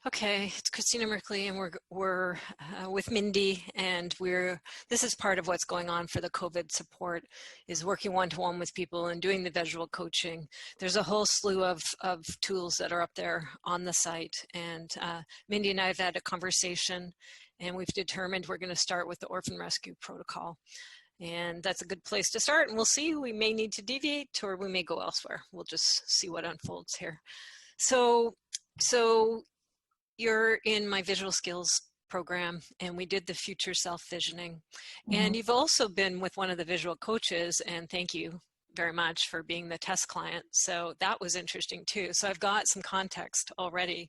Okay, it's Christina Merkley, and we're with Mindy, and this is part of what's going on for the COVID support, is working one-to-one with people and doing the visual coaching. There's a whole slew of tools that are up there on the site, and Mindy and I have had a conversation, and we've determined we're going to start with the Orphan Rescue protocol. And that's a good place to start, and we'll see. We may need to deviate, or we may go elsewhere. We'll just see what unfolds here. So you're in my visual skills program, and we did the future self visioning. And you've also been with one of the visual coaches, and thank you very much for being the test client. So that was interesting too. So I've got some context already,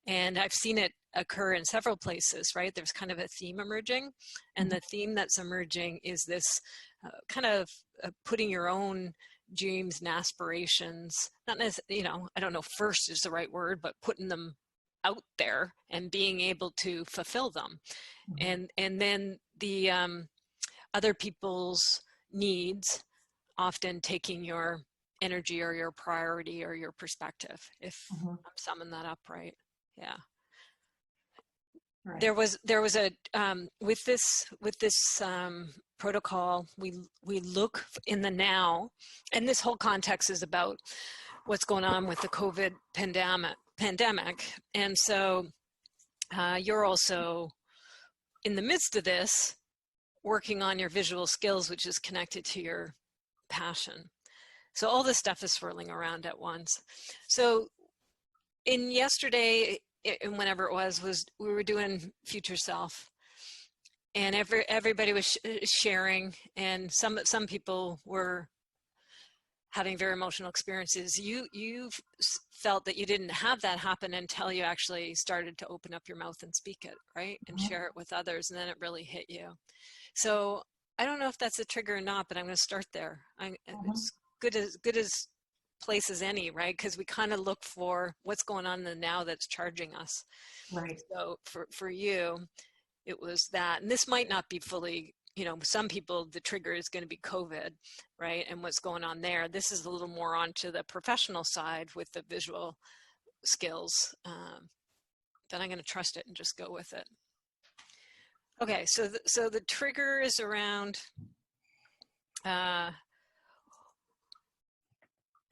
and I've seen it occur in several places, right? There's kind of a theme emerging, and the theme that's emerging is this kind of putting your own dreams and aspirations, not necessarily, I don't know, first is the right word, but putting them out there and being able to fulfill them. And then the other people's needs often taking your energy or your priority or your perspective, if I'm summing that up right. Yeah. Right. There was a with this protocol, we look in the now, and this whole context is about what's going on with the COVID pandemic. And so you're also in the midst of this working on your visual skills, which is connected to your passion. So all this stuff is swirling around at once. So in yesterday, and whenever it was we were doing future self, and everybody was sharing, and some people were having very emotional experiences. You felt that you didn't have that happen until you actually started to open up your mouth and speak it, right? And share it with others, and then it really hit you. So I don't know if that's a trigger or not, but I'm going to start there. It's good as place as any, right? Because we kind of look for what's going on in the now that's charging us. Right. So for you, it was that, and this might not be fully, some people, the trigger is going to be COVID, right? And what's going on there. This is a little more onto the professional side with the visual skills. Then I'm going to trust it and just go with it. Okay, so the trigger is around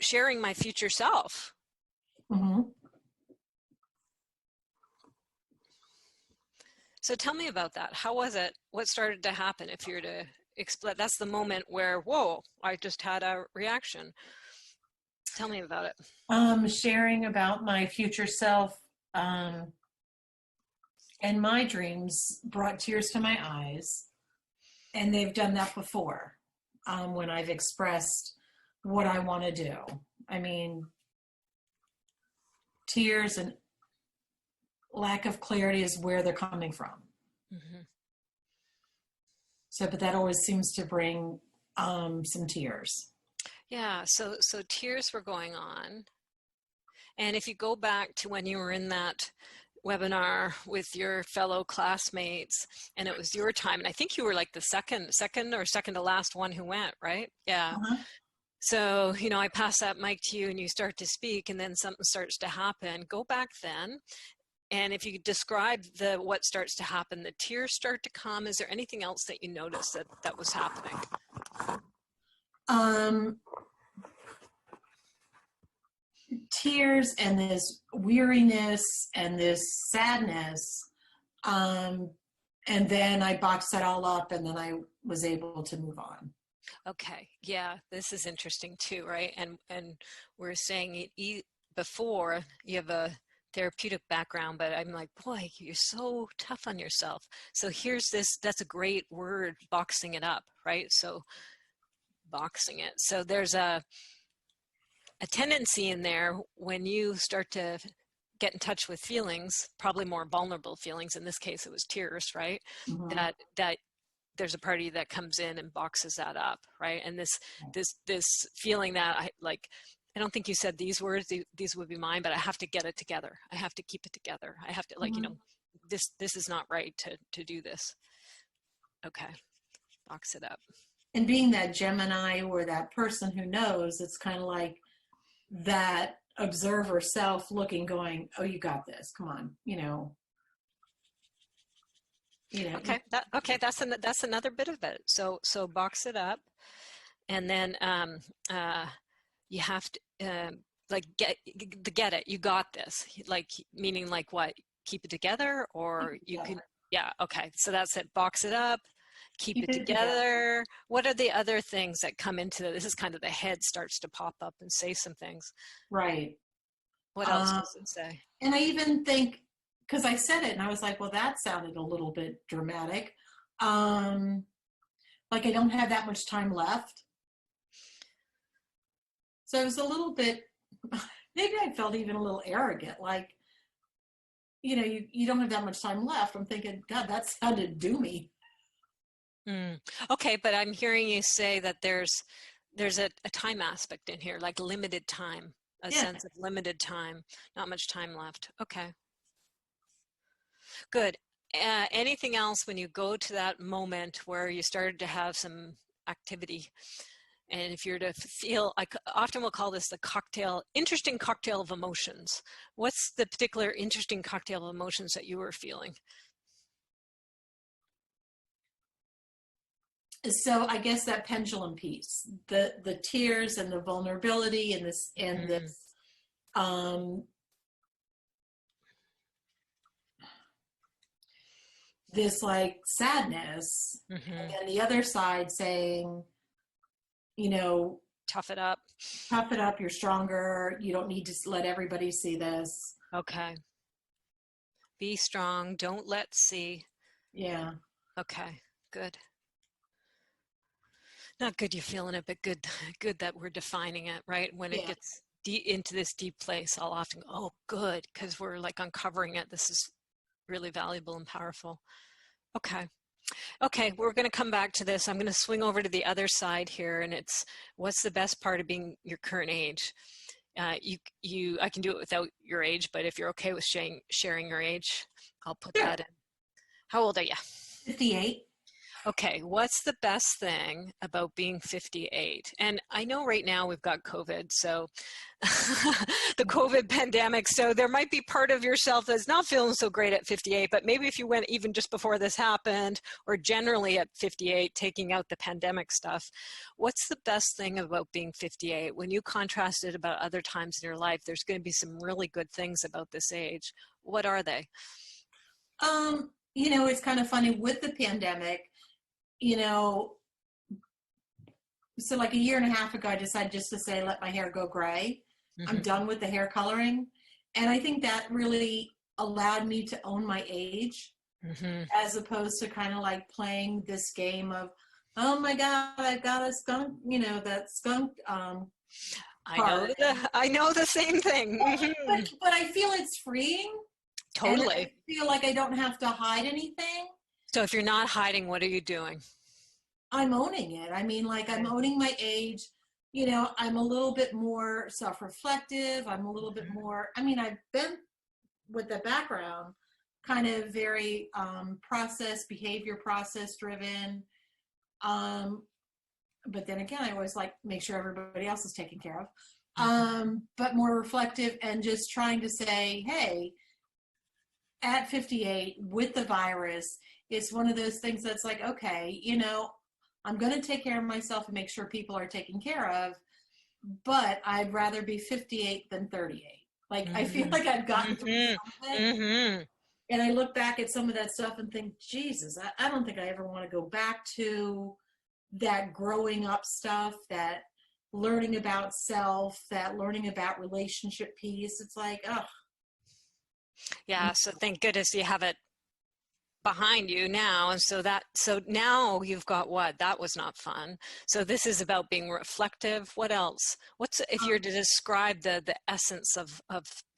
sharing my future self. So tell me about that. How was it? What started to happen? If you're to explain, that's the moment where, whoa, I just had a reaction. Tell me about it. Sharing about my future self and my dreams brought tears to my eyes. And they've done that before when I've expressed what I want to do. I mean, tears and lack of clarity is where they're coming from. So, but that always seems to bring some tears. Yeah, so tears were going on. And if you go back to when you were in that webinar with your fellow classmates, and it was your time, and I think you were like the second to last one who went, right? Yeah. So, I pass that mic to you and you start to speak, and then something starts to happen. Go back then. And if you could describe what starts to happen, the tears start to come. Is there anything else that you noticed that was happening? Tears and this weariness and this sadness. And then I boxed that all up, and then I was able to move on. Okay. Yeah, this is interesting too, right? And we're saying before you have a therapeutic background, but I'm like, boy, you're so tough on yourself. So here's that's a great word, boxing it up, right? So boxing it. So there's a tendency in there when you start to get in touch with feelings, probably more vulnerable feelings. In this case, it was tears, right? That there's a party that comes in and boxes that up, right? And this feeling that I don't think you said these words, these would be mine, but I have to get it together. I have to keep it together. I have to, this is not right to do this. Okay, box it up. And being that Gemini or that person who knows, it's kind of like that observer self looking, going, oh, you got this, come on, Okay, that's another bit of it. So box it up, and then you have to like get it. You got this. Like, meaning like what? Keep it together, or you can. Yeah. Okay. So that's it. Box it up. Keep it together. What are the other things that come into this? Is kind of the head starts to pop up and say some things. Right. What else does it say? And I even think, because I said it and I was like, well, that sounded a little bit dramatic. Like I don't have that much time left. So it was a little bit, maybe I felt even a little arrogant, like, you don't have that much time left. I'm thinking, God, that sounded doomy. Okay, but I'm hearing you say that there's a time aspect in here, like limited time, a sense of limited time, not much time left. Okay. Good. Anything else when you go to that moment where you started to have some activity, and if you're to feel, I often will call this the interesting cocktail of emotions. What's the particular interesting cocktail of emotions that you were feeling? So I guess that pendulum piece, the tears and the vulnerability and this this like sadness, and then the other side saying, tough it up, you're stronger, you don't need to let everybody see this. Okay. Be strong, don't let see. Yeah. Okay, good. Not good you're feeling it, but good that we're defining it, right? When it gets into this deep place, I'll often go, oh, good, because we're like uncovering it. This is really valuable and powerful. Okay. Okay, we're going to come back to this. I'm going to swing over to the other side here, and it's what's the best part of being your current age? I can do it without your age, but if you're okay with sharing your age, I'll put that in. How old are you? 58. Okay, what's the best thing about being 58? And I know right now we've got COVID, so the COVID pandemic, so there might be part of yourself that's not feeling so great at 58, but maybe if you went even just before this happened, or generally at 58, taking out the pandemic stuff, what's the best thing about being 58? When you contrast it about other times in your life, there's going to be some really good things about this age. What are they? It's kind of funny with the pandemic. So like a year and a half ago, I decided just to say, let my hair go gray. I'm done with the hair coloring. And I think that really allowed me to own my age, as opposed to kind of like playing this game of, oh my God, I've got a skunk, that skunk I know the same thing. But I feel it's freeing. Totally. And I feel like I don't have to hide anything. So if you're not hiding, what are you doing? I'm owning it. I mean, like I'm owning my age. I'm a little bit more self-reflective. I'm a little bit more, I've been with the background kind of very behavior process driven. But then again, I always like make sure everybody else is taken care of. But more reflective and just trying to say, hey, at 58 with the virus, it's one of those things that's like, okay, I'm going to take care of myself and make sure people are taken care of, but I'd rather be 58 than 38. Like, I feel like I've gotten through something. And I look back at some of that stuff and think, Jesus, I don't think I ever want to go back to that growing up stuff, that learning about self, that learning about relationship piece. It's like, oh. Yeah, so thank goodness you have it behind you now. And so now you've got what? That was not fun. So this is about being reflective. What else? If you're to describe the essence of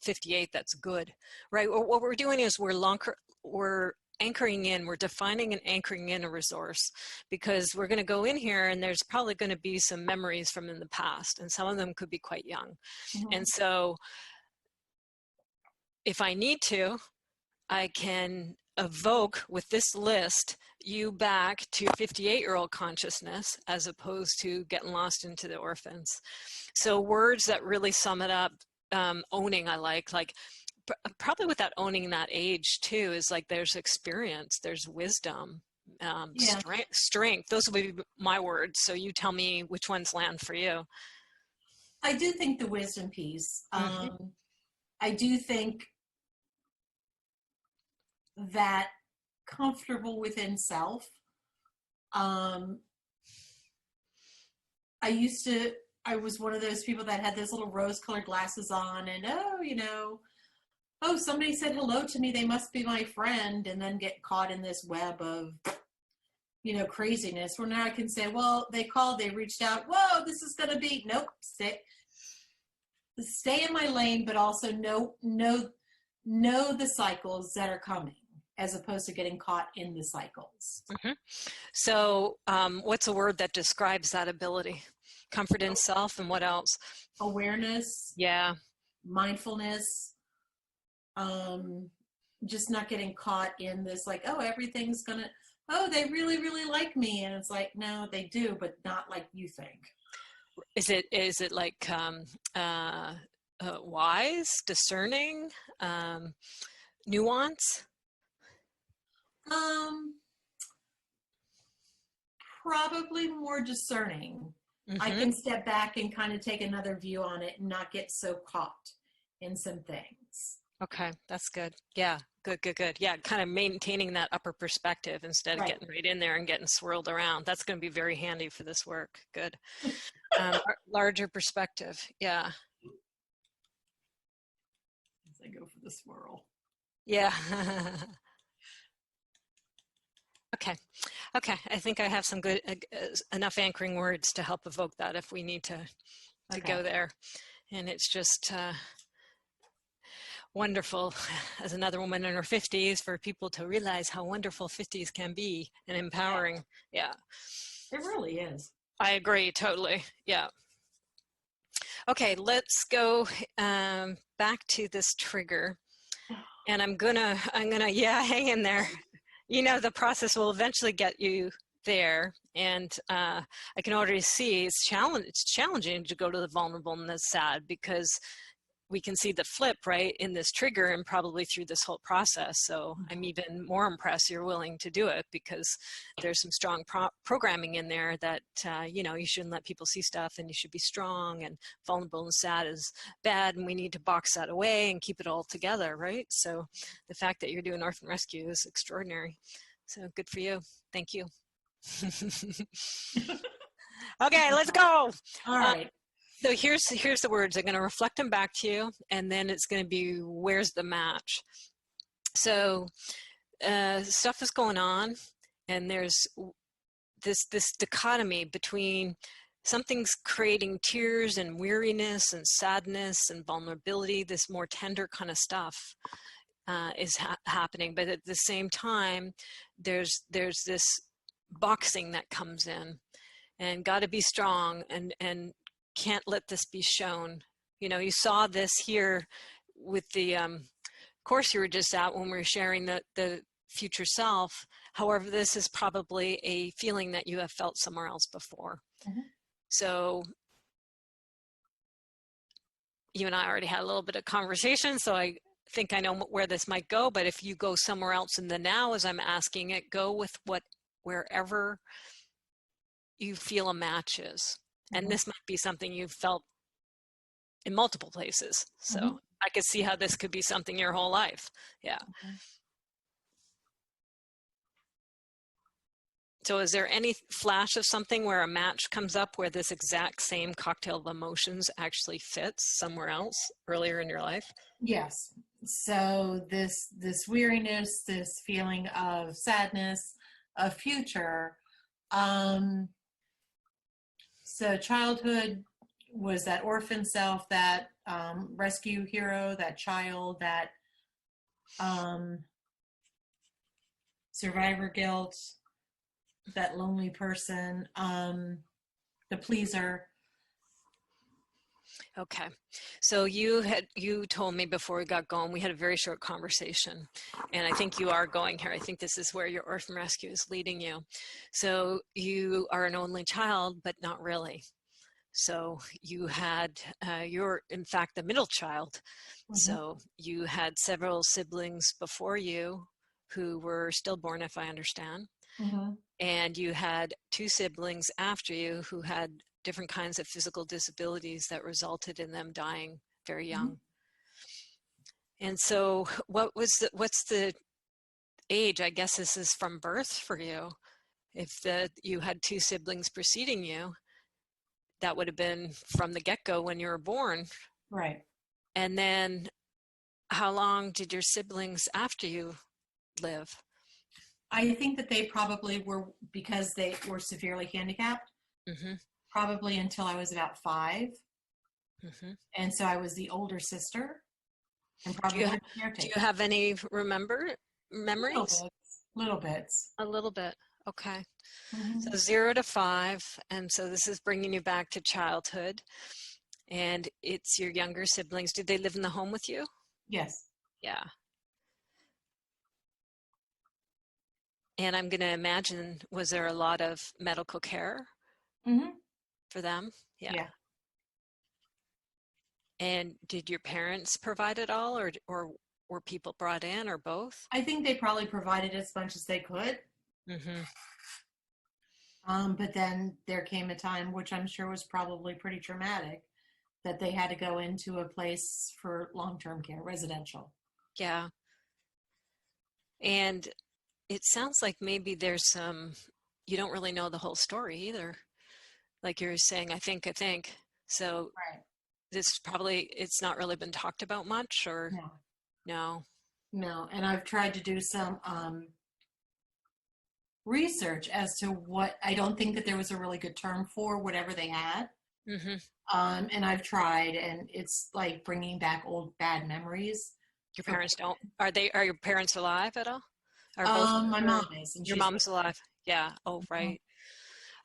58 that's good, right? What we're doing is we're anchoring in, we're defining and anchoring in a resource, because we're going to go in here and there's probably going to be some memories from in the past, and some of them could be quite young. And so if I need to, I can evoke with this list you back to 58-year-old consciousness, as opposed to getting lost into the orphans. So words that really sum it up owning I like probably without owning that age too, is like there's experience, there's wisdom, Yeah. strength. Those would be my words. So you tell me which ones land for you. I do think the wisdom piece. Mm-hmm. I do think that comfortable within self. Um, I was one of those people that had those little rose colored glasses on and, oh, somebody said hello to me. They must be my friend. And then get caught in this web of, craziness where now I can say, well, they called, they reached out. Whoa, this is going to be, nope, stay in my lane, but also know the cycles that are coming, as opposed to getting caught in the cycles. Mm-hmm. So what's a word that describes that ability? Comfort in self, and what else? Awareness. Yeah. Mindfulness. Just not getting caught in this, like, oh, everything's gonna, oh, they really, really like me. And it's like, no, they do, but not like you think. Is it like wise, discerning, nuance? Probably more discerning. Mm-hmm. I can step back and kind of take another view on it and not get so caught in some things. Okay, that's good. Yeah, good. Yeah, kind of maintaining that upper perspective instead of getting right in there and getting swirled around. That's going to be very handy for this work. Good. Larger perspective. Yeah. As I go for the swirl. Yeah. Okay. I think I have some good enough anchoring words to help evoke that if we need to go there. And it's just wonderful as another woman in her 50s for people to realize how wonderful 50s can be and empowering. Yeah. It really is. I agree totally. Yeah. Okay, let's go back to this trigger. And I'm gonna, hang in there. The process will eventually get you there. And I can already see it's challenging to go to the vulnerable and the sad, because we can see the flip right in this trigger and probably through this whole process. So I'm even more impressed you're willing to do it, because there's some strong programming in there that, you shouldn't let people see stuff, and you should be strong, and vulnerable and sad is bad, and we need to box that away and keep it all together, right? So the fact that you're doing Orphan Rescue is extraordinary. So good for you. Thank you. Okay, let's go. All right. So here's the words. I'm going to reflect them back to you, and then it's going to be, where's the match? So stuff is going on, and there's this dichotomy between something's creating tears and weariness and sadness and vulnerability, this more tender kind of stuff is happening. But at the same time, there's this boxing that comes in, and got to be strong, and can't let this be shown. You saw this here with the course you were just at when we were sharing the future self. However, this is probably a feeling that you have felt somewhere else before. Mm-hmm. So you and I already had a little bit of conversation, so I think I know where this might go. But if you go somewhere else in the now, as I'm asking it, go with wherever you feel a match is. And this might be something you've felt in multiple places. So I could see how this could be something your whole life. Yeah. So is there any flash of something where a match comes up where this exact same cocktail of emotions actually fits somewhere else earlier in your life? Yes. So this weariness, this feeling of sadness, of future, so childhood was that orphan self, that rescue hero, that child, that survivor guilt, that lonely person, the pleaser. Okay. So you told me before we got going, we had a very short conversation, and I think you are going here. I think this is where your Orphan Rescue is leading you. So you are an only child, but not really. So you had, you're in fact the middle child. So you had several siblings before you who were stillborn, if I understand. Mm-hmm. And you had two siblings after you who had different kinds of physical disabilities that resulted in them dying very young. And so what's the age? I guess this is from birth for you. If you had two siblings preceding you, that would have been from the get-go when you were born. Right. And then how long did your siblings after you live? I think that they probably were, because they were severely handicapped, probably until I was about 5. And so I was the older sister and probably the caretaker. Do you have any memories? Little bits. A little bit. Okay. So 0 to 5. And so this is bringing you back to childhood. And it's your younger siblings. Did they live in the home with you? Yes. Yeah. And I'm going to imagine, was there a lot of medical care for them? Yeah. And did your parents provide it all, or were people brought in, or both? I think they probably provided as much as they could. But then there came a time, which I'm sure was probably pretty traumatic, that they had to go into a place for long-term care, residential. Yeah. And it sounds like maybe there's you don't really know the whole story either. Like you're saying, I think. So this probably, it's not really been talked about much, or no. And I've tried to do some research as to what, I don't think that there was a really good term for whatever they had. And I've tried, and it's like bringing back old bad memories. Your parents don't, are your parents alive at all? My mom is. And your mom's alive. Yeah. Oh, right.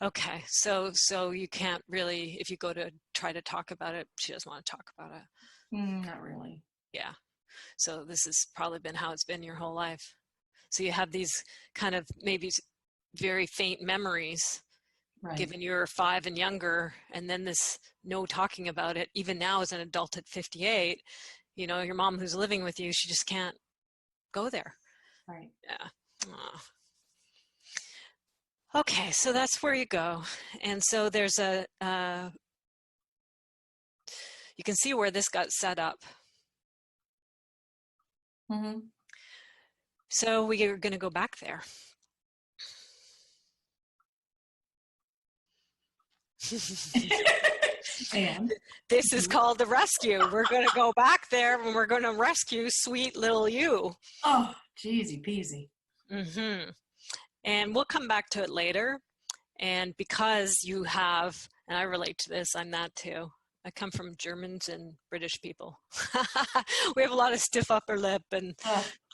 Okay. So you can't really, if you go to try to talk about it, she doesn't want to talk about it. Not really. Yeah. So this has probably been how it's been your whole life. So you have these kind of maybe very faint memories, given you're 5 and younger, and then this no talking about it. Even now as an adult at 58, you know, your mom who's living with you, she just can't go there. Right. Yeah. Oh. Okay, so that's where you go. And so there's you can see where this got set up. So we are going to go back there. And this is called the rescue. We're going to go back there and we're going to rescue sweet little you. Oh, geezy peasy. And we'll come back to it later. And because you have, and I relate to this, I'm that too. I come from Germans and British people. We have a lot of stiff upper lip and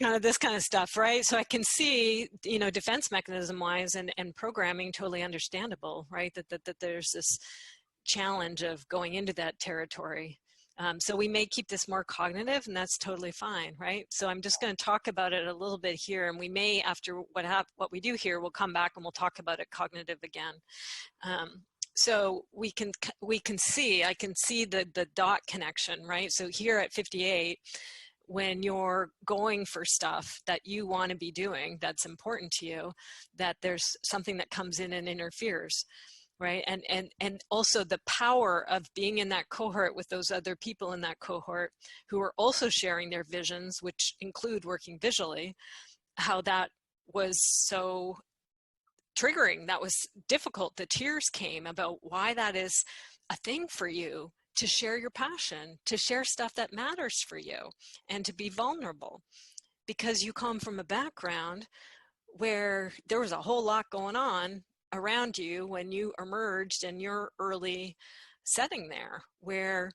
kind of this kind of stuff, right? So I can see, you know, defense mechanism wise and programming, totally understandable, right? That there's this challenge of going into that territory. So we may keep this more cognitive, and that's totally fine, right? So I'm just going to talk about it a little bit here, and we may, after what we do here, we'll come back and we'll talk about it cognitive again. So I can see the dot connection, right? So here at 58, when you're going for stuff that you want to be doing, that's important to you, that there's something that comes in and interferes. Right. And also the power of being in that cohort with those other people in that cohort who are also sharing their visions, which include working visually, how that was so triggering. That was difficult. The tears came about why that is a thing for you, to share your passion, to share stuff that matters for you, and to be vulnerable, because you come from a background where there was a whole lot going on around you when you emerged in your early setting there, where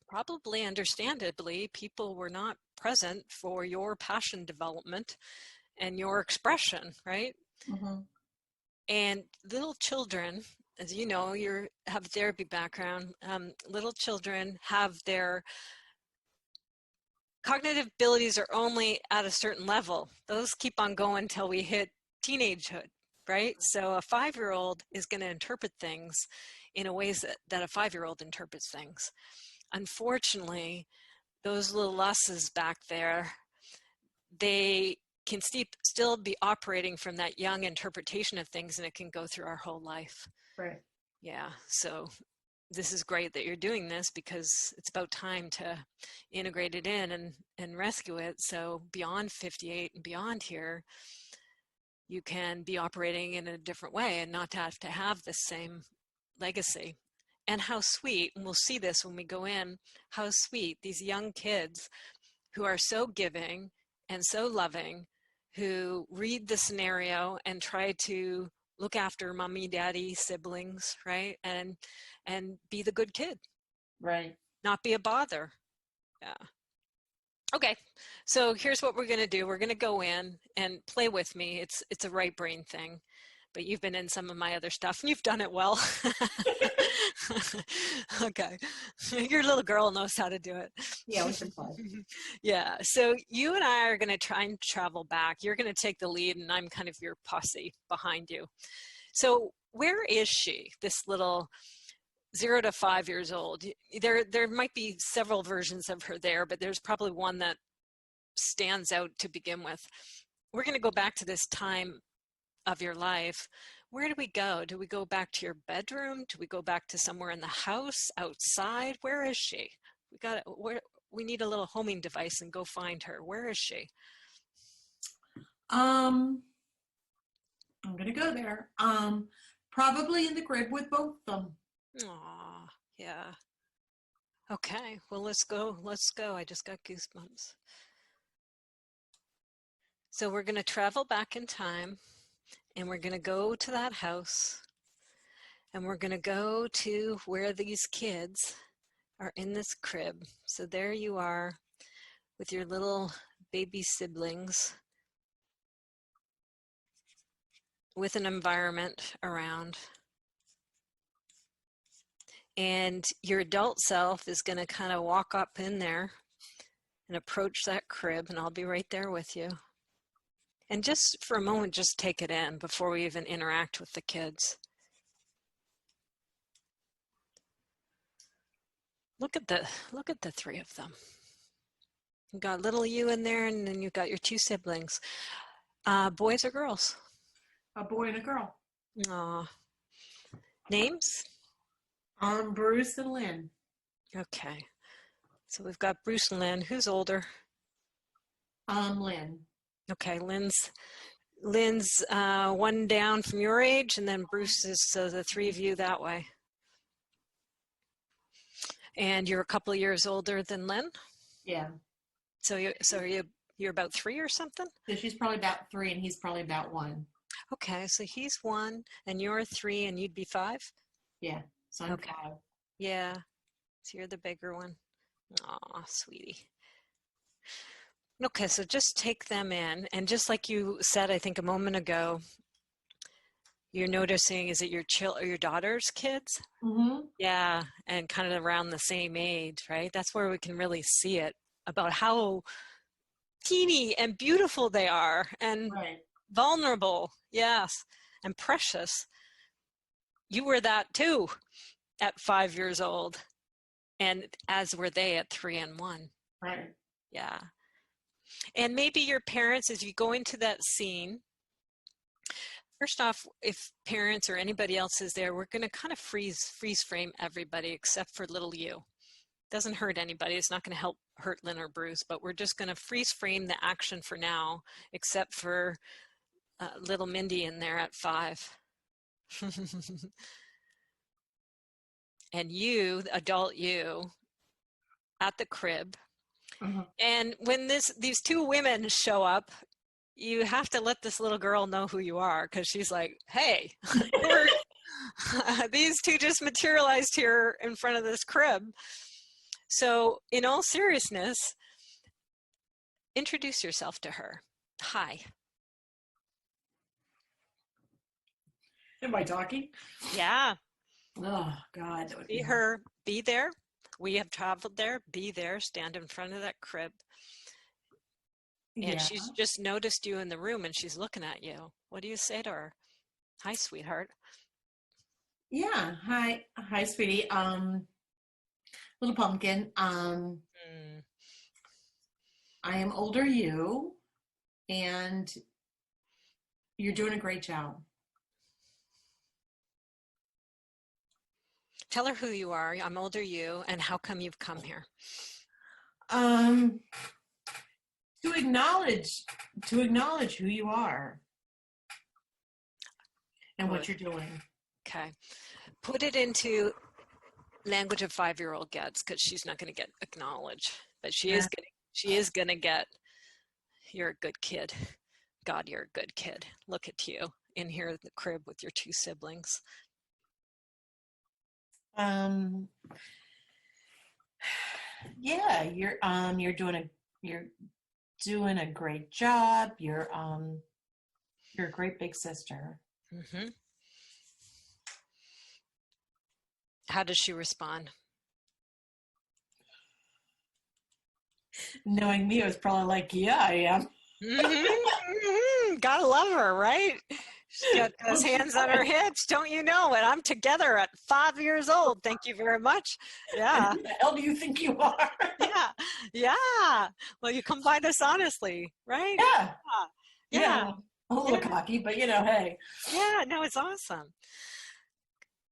probably understandably people were not present for your passion development and your expression, right? And little children, as you know, you have a therapy background, little children have their cognitive abilities are only at a certain level. Those keep on going until we hit teenagehood. Right? So a 5-year-old is going to interpret things in a ways that a 5-year-old interprets things. Unfortunately, those little us's back there, they can still be operating from that young interpretation of things, and it can go through our whole life. Right. Yeah, so this is great that you're doing this, because it's about time to integrate it in and rescue it. So beyond 58 and beyond here, you can be operating in a different way and not have to have the same legacy. And how sweet, and we'll see this when we go in, how sweet these young kids who are so giving and so loving, who read the scenario and try to look after mommy, daddy, siblings, right? And be the good kid. Right. Not be a bother. Yeah. Okay, so here's what we're going to do. We're going to go in and play with me. It's a right brain thing, but you've been in some of my other stuff and you've done it well. Okay, your little girl knows how to do it. Yeah, we can play. Yeah, so you and I are going to try and travel back. You're going to take the lead and I'm kind of your posse behind you. So where is she, this little 0 to 5 years old? There might be several versions of her there, but there's probably one that stands out to begin with. We're going to go back to this time of your life. Where do we go? Do we go back to your bedroom? Do we go back to somewhere in the house, outside? Where is she? We need a little homing device and go find her. Where is she? I'm gonna go there. Probably in the crib with both of them. Aw, yeah. Okay, well, let's go. Let's go. I just got goosebumps. So we're going to travel back in time, and we're going to go to that house, and we're going to go to where these kids are in this crib. So there you are with your little baby siblings, with an environment around. And your adult self is going to kind of walk up in there and approach that crib, and I'll be right there with you. And just for a moment, just take it in before we even interact with the kids. Look at the three of them. You got little you in there, and then you've got your two siblings. Boys or girls? A boy and a girl. Aw. Names? Bruce and Lynn. Okay. So we've got Bruce and Lynn. Who's older? Lynn. Okay, Lynn's one down from your age, and then Bruce is the three of you that way. And you're a couple of years older than Lynn? Yeah. So you're about 3 or something? So she's probably about 3 and he's probably about 1. Okay, so he's 1 and you're 3 and you'd be 5? Yeah. So I'm Okay. 5. Yeah. So you're the bigger one. Aw, sweetie. Okay, so just take them in, and just like you said, I think a moment ago, you're noticing, is it your daughter's kids? Mm-hmm. Yeah, and kind of around the same age, right? That's where we can really see it, about how teeny and beautiful they are, and Right. vulnerable, yes, and precious. You were that too at 5 years old, and as were they at 3 and 1. Right. Yeah. And maybe your parents, as you go into that scene, first off, if parents or anybody else is there, we're going to kind of freeze frame everybody except for little you. Doesn't hurt anybody. It's not going to hurt Lynn or Bruce, but we're just going to freeze frame the action for now, except for little Mindy in there at 5. And you, adult you, at the crib. Uh-huh. And when these two women show up, you have to let this little girl know who you are, because she's like, hey, these two just materialized here in front of this crib. So in all seriousness, introduce yourself to her. Hi. Am I talking? Yeah. Oh, God. Be her. Be there. We have traveled there. Be there. Stand in front of that crib. And she's just noticed you in the room, and she's looking at you. What do you say to her? Hi, sweetheart. Yeah. Hi, sweetie. Little pumpkin. Mm. I am older you, and you're doing a great job. Tell her who you are. I'm older you, and how come you've come here. Um, to acknowledge who you are and what Good. you're doing. Okay. Put it into language a 5-year-old gets, because she's not going to get acknowledged, but she Yeah. is getting. She is going to get. You're a good kid. God, you're a good kid. Look at you in here in the crib with your 2 siblings. Um, yeah, you're doing a great job. You're a great big sister. Mm-hmm. How does she respond? Knowing me, it was probably like, yeah, I am. Mm-hmm. Gotta love her, right? She's got those hands on her hips. Don't you know it? I'm together at 5 years old. Thank you very much. And Yeah. who the hell do you think you are? Yeah. Yeah. Well, you come by this honestly, right? Yeah. Yeah. Yeah. A little Yeah. cocky, but hey. Yeah. No, it's awesome.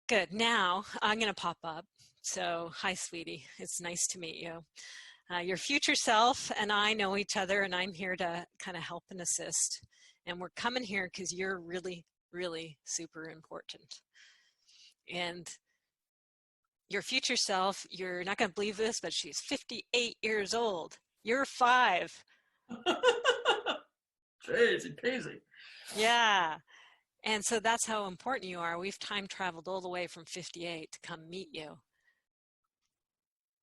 Good. Now I'm going to pop up. So, hi, sweetie. It's nice to meet you. Your future self and I know each other, and I'm here to kind of help and assist. And we're coming here because you're really, really super important. And your future self, you're not going to believe this, but she's 58 years old. You're 5. Crazy, crazy. Yeah. And so that's how important you are. We've time traveled all the way from 58 to come meet you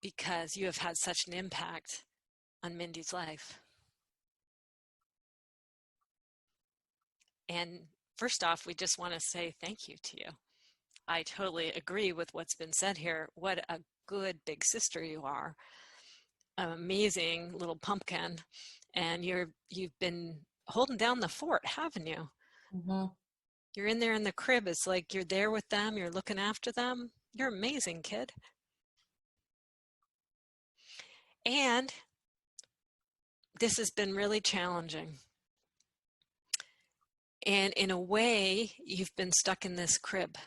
because you have had such an impact on Mindy's life. And first off, we just want to say thank you to you. I totally agree with what's been said here. What a good big sister you are. An amazing little pumpkin. And you've been holding down the fort, haven't you? Mm-hmm. You're in there in the crib. It's like you're there with them. You're looking after them. You're amazing, kid. And this has been really challenging. And in a way, you've been stuck in this crib.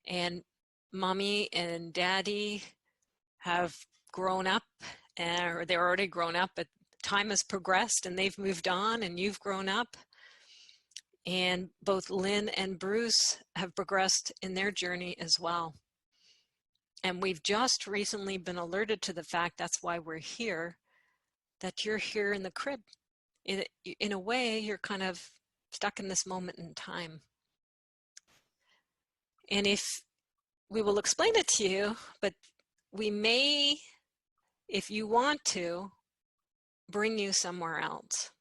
And mommy and daddy have grown up, or they're already grown up, but time has progressed and they've moved on and you've grown up. And both Lynn and Bruce have progressed in their journey as well. And we've just recently been alerted to the fact, that's why we're here, that you're here in the crib. In a way, you're kind of stuck in this moment in time. And if we will explain it to you, but we may, if you want to, bring you somewhere else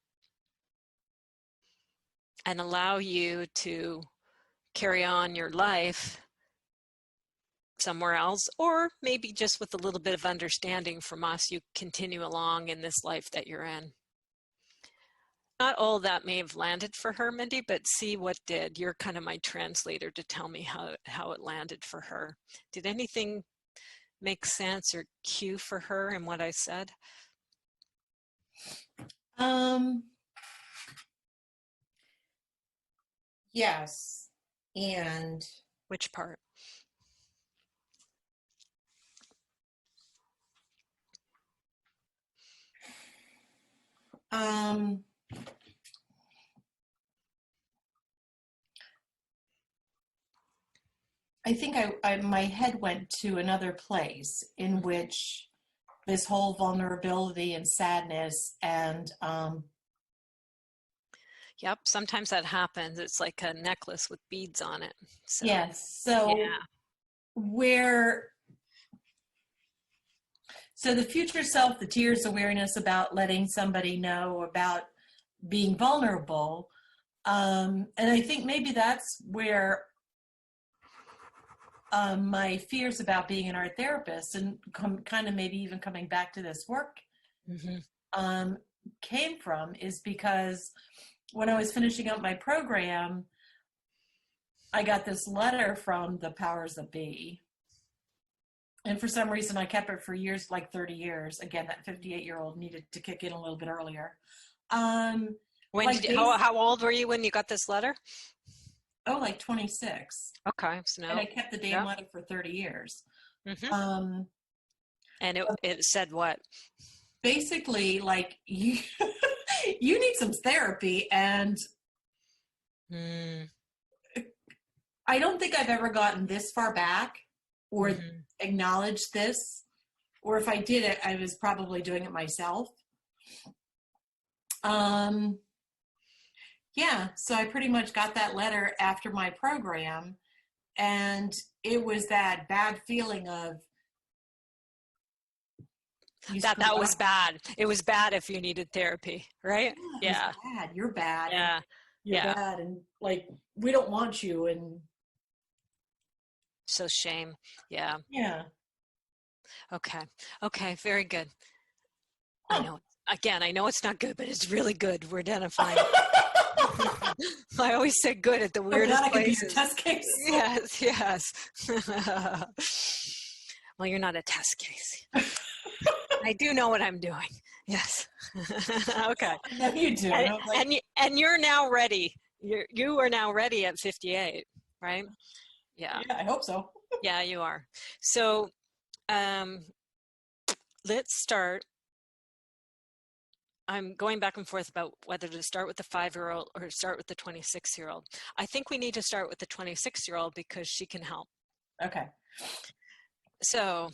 and allow you to carry on your life somewhere else, or maybe just with a little bit of understanding from us, you continue along in this life that you're in. Not all that may have landed for her, Mindy, but see what did. You're kind of my translator to tell me how it landed for her. Did anything make sense or cue for her in what I said? Yes. And Which part? I think my head went to another place in which this whole vulnerability and sadness and Yep, sometimes that happens. It's like a necklace with beads on it. So, yes. So yeah. So the future self, the tears, awareness about letting somebody know about being vulnerable. And I think maybe that's where my fears about being an art therapist and kind of maybe even coming back to this work came from, is because when I was finishing up my program, I got this letter from the powers that be. And for some reason, I kept it for years, like 30 years. Again, that 58-year-old needed to kick in a little bit earlier. When Like did how old were you when you got this letter? like 26. Okay, so And no. I kept the damn Yeah. letter for 30 years. Mm-hmm. Um, And it said what? Basically, like, you, you need some therapy. And Mm, I don't think I've ever gotten this far back or mm-hmm. acknowledged this. Or if I did it, I was probably doing it myself. Yeah, so I pretty much got that letter after my program, and it was that bad feeling of you That screwed was up. bad. It was bad if you needed therapy, right? Yeah, it was Yeah. bad. You're bad, and Yeah. you're Yeah. bad, and like we don't want you, and So shame. Yeah. yeah. Okay. Okay. Very good. I Huh. know. Again, I know it's not good, but it's really good. We're identifying. I always say good at the I'm glad weirdest I could be your places. test case. Yes, yes. Well, you're not a test case. I do know what I'm doing. Yes. Okay. I know you do. And, And I'm like, and you're now ready. You are now ready at 58, right? Yeah. yeah, I hope so. Yeah, you are. So let's start. I'm going back and forth about whether to start with the 5-year-old or start with the 26-year-old. I think we need to start with the 26-year-old because she can help. Okay. So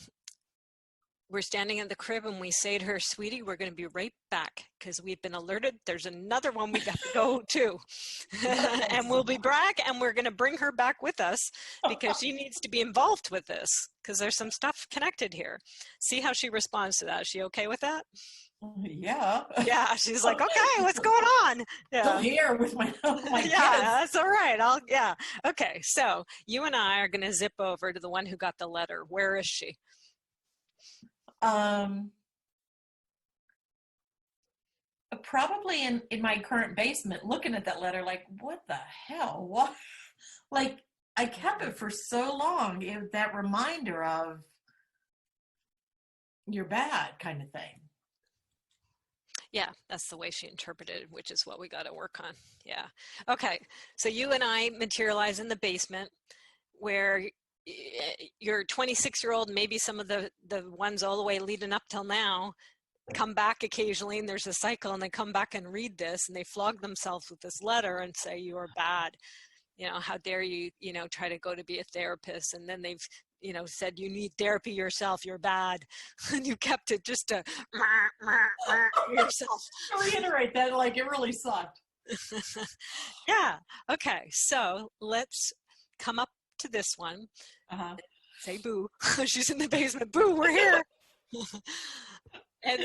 we're standing in the crib and we say to her, sweetie, we're going to be right back because we've been alerted. There's another one we got to go to. And we'll be back and we're going to bring her back with us because she needs to be involved with this because there's some stuff connected here. See how she responds to that. Is she okay with that? Yeah. Yeah, she's like, okay, what's going on? Still Yeah. here with my Yeah, kids. that's all right. Yeah. Okay, so you and I are going to zip over to the one who got the letter. Where is she? Probably in my current basement, looking at that letter, like, what the hell? What? Like, I kept it for so long. That reminder of you're bad kind of thing. Yeah, that's the way she interpreted it, which is what we got to work on. Yeah. Okay. So you and I materialize in the basement where your 26-year-old, maybe some of the ones all the way leading up till now, come back occasionally and there's a cycle and they come back and read this and they flog themselves with this letter and say, you are bad. You know, how dare you, try to go to be a therapist. And then they've, said you need therapy yourself, you're bad. And you kept it just to yourself. Reiterate that, like, it really sucked. Yeah. Okay. So let's come up to this one. Say boo. She's in the basement. Boo, we're here. And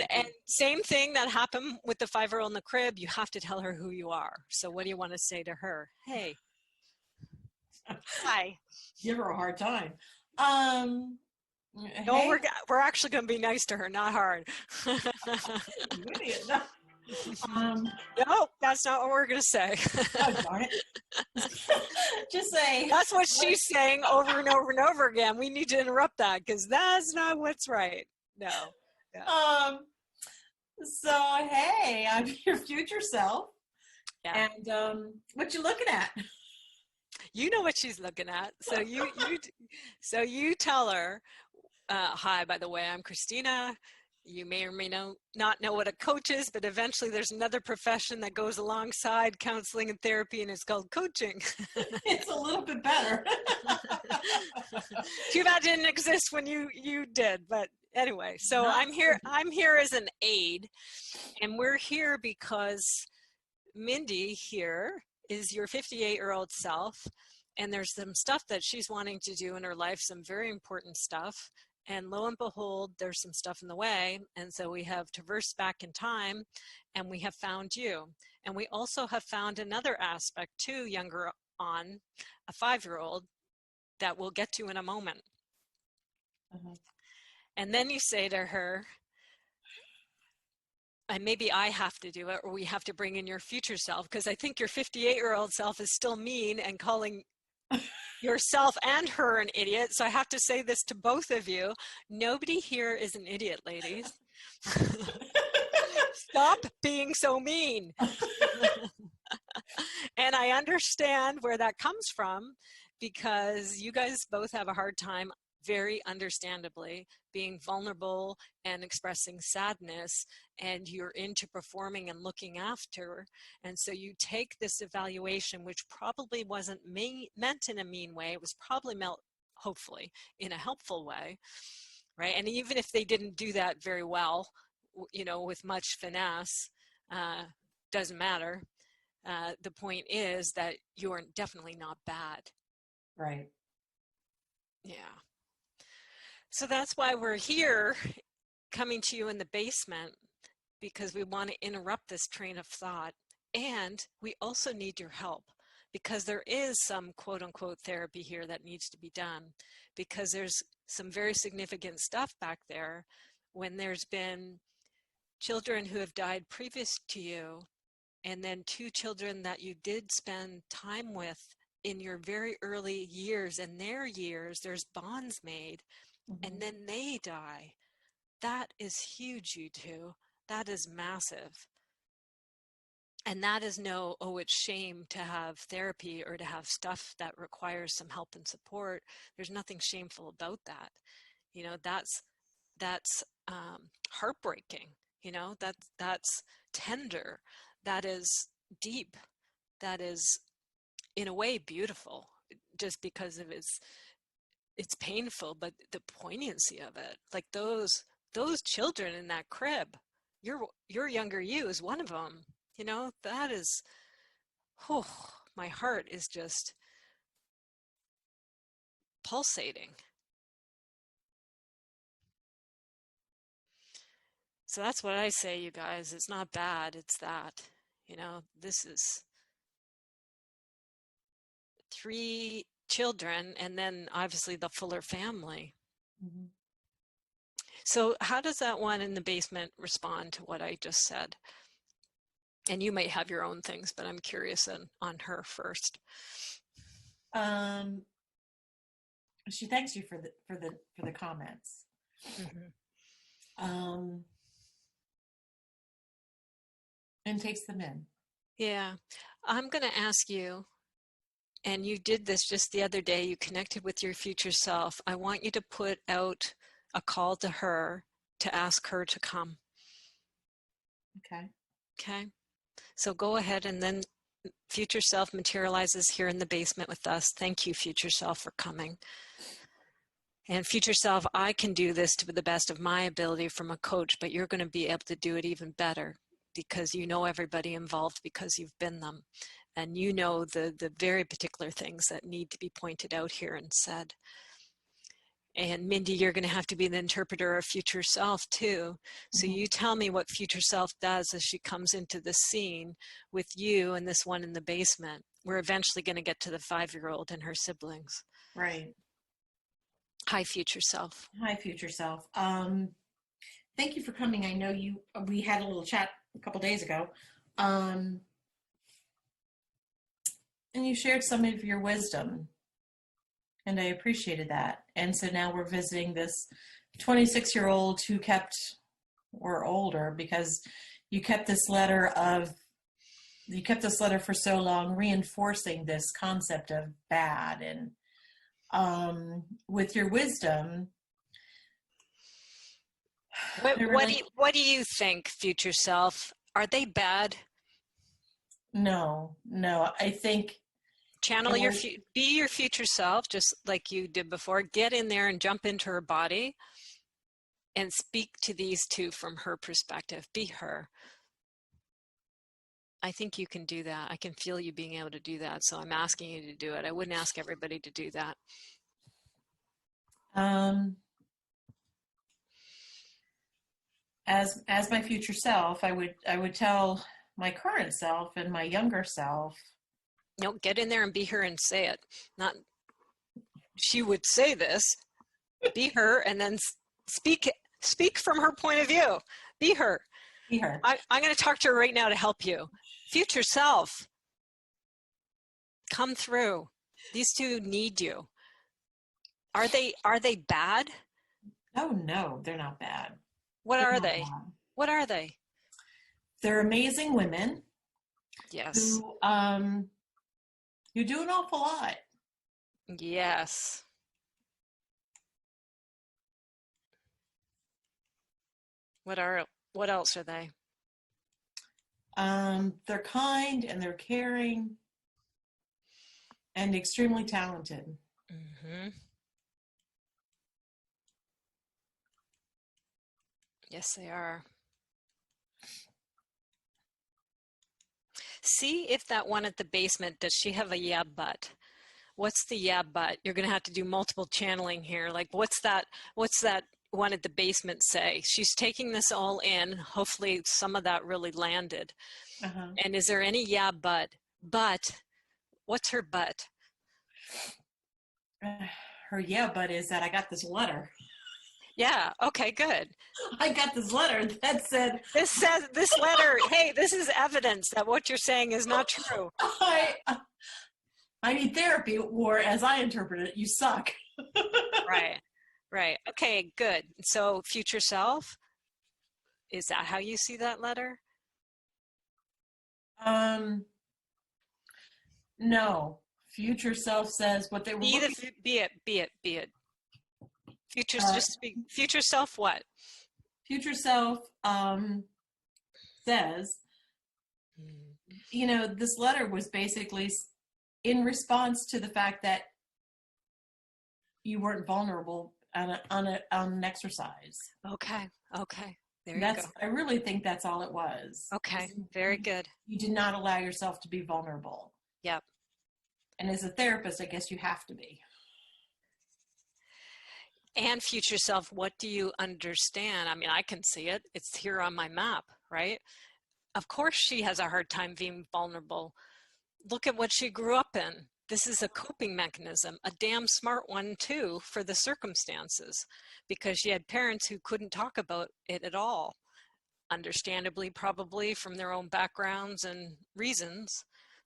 same thing that happened with the 5-year-old in the crib. You have to tell her who you are. So what do you want to say to her? Hey. Hi. Give her a hard time. No, hey. we're actually going to be nice to her, not hard. You idiot. No, that's not what we're going to say. Oh, darn it. Just say. That's what she's saying over and over and over again. We need to interrupt that because that's not what's right. No. Yeah. So, hey, I'm your future self. Yeah. And what you looking at? You know what she's looking at. So you tell her, hi, by the way, I'm Christina. You may or may not know what a coach is, but eventually there's another profession that goes alongside counseling and therapy, and it's called coaching. It's a little bit better. Too bad it didn't exist when you did, but anyway, so I'm here as an aide, and we're here because Mindy here is your 58-year-old self, and there's some stuff that she's wanting to do in her life, some very important stuff, and lo and behold, there's some stuff in the way, and so we have traversed back in time, and we have found you. And we also have found another aspect too, younger on, a 5-year-old, that we'll get to in a moment. And then you say to her, and maybe I have to do it, or we have to bring in your future self, because I think your 58-year-old self is still mean and calling yourself and her an idiot. So I have to say this to both of you. Nobody here is an idiot, ladies. Stop being so mean. And I understand where that comes from, because you guys both have a hard time, very understandably, being vulnerable and expressing sadness, and you're into performing and looking after. And so you take this evaluation, which probably wasn't meant in a mean way. It was probably meant, hopefully, in a helpful way, right? And even if they didn't do that very well, you know, with much finesse, doesn't matter. The point is that you're definitely not bad. Right. Yeah. So that's why we're here, coming to you in the basement, because we want to interrupt this train of thought. And we also need your help, because there is some quote unquote therapy here that needs to be done, because there's some very significant stuff back there when there's been children who have died previous to you, and then 2 children that you did spend time with in your very early years, and their years, there's bonds made, and then they die. That is huge, you two. That is massive. And that is no, oh, it's shame to have therapy or to have stuff that requires some help and support. There's nothing shameful about that. You know, that's heartbreaking. You know, that's tender. That is deep. That is, in a way, beautiful, just because of it's painful, but the poignancy of it, like those children in that crib, your younger you is one of them. You know, that is, oh, my heart is just pulsating. So that's what I say, you guys. It's not bad, it's that. You know, this is 3 children, and then obviously the fuller family. So how does that one in the basement respond to what I just said? And you might have your own things, but I'm curious on her first. She thanks you for the comments. And takes them in. Yeah. I'm going to ask you, and you did this just the other day, you connected with your future self. I want you to put out a call to her to ask her to come. Okay. Okay. So go ahead, and then future self materializes here in the basement with us. Thank you, future self, for coming. And future self, I can do this to the best of my ability from a coach, but you're going to be able to do it even better, because you know everybody involved, because you've been them. And you know the very particular things that need to be pointed out here and said. And Mindy, you're going to have to be the interpreter of future self too. So you tell me what future self does as she comes into the scene with you and this one in the basement. We're eventually going to get to the 5-year-old and her siblings. Right. Hi, future self. Hi, future self. Thank you for coming. I know we had a little chat a couple days ago. And you shared some of your wisdom, and I appreciated that. And so now we're visiting this 26-year-old who kept, or older, because you kept this letter for so long, reinforcing this concept of bad. And with your wisdom, what do you think, future self? Are they bad? No. I think channel be your future self, just like you did before. Get in there and jump into her body and speak to these 2 from her perspective. Be her. I think you can do that. I can feel you being able to do that. So I'm asking you to do it. I wouldn't ask everybody to do that. As my future self, I would tell my current self and my younger self. No, get in there and be her and say it. Not, she would say this. Be her, and then speak from her point of view. Be her. Be her. I'm going to talk to her right now to help you. Future self, come through. These two need you. Are they bad? Oh no, they're not bad. What They're are not they? bad. What are they? They're amazing women Yes. who do an awful lot. Yes. What else are they? They're kind and they're caring and extremely talented. Mm-hmm. Yes, they are. See if that one at the basement, does she have a yeah, but? What's the yeah, but? You're going to have to do multiple channeling here. Like, what's that one at the basement say? She's taking this all in. Hopefully some of that really landed. Uh-huh. And is there any yeah, but? But, what's her but? Her yeah, but is that I got this letter. Yeah, okay, good. I got this letter that said, This letter, hey, this is evidence that what you're saying is not true. I need therapy, or as I interpret it, you suck. Right. Okay, good. So future self, is that how you see that letter? No. Future self says what they were looking. Be it. Future self what? Future self says, this letter was basically in response to the fact that you weren't vulnerable on an exercise. Okay. There you go. I really think that's all it was. Okay, very good. You did not allow yourself to be vulnerable. Yep. And as a therapist, I guess you have to be. And future self, what do you understand? I mean, I can see it. It's here on my map, right? Of course she has a hard time being vulnerable. Look at what she grew up in. This is a coping mechanism, a damn smart one too, for the circumstances, because she had parents who couldn't talk about it at all, understandably, probably from their own backgrounds and reasons.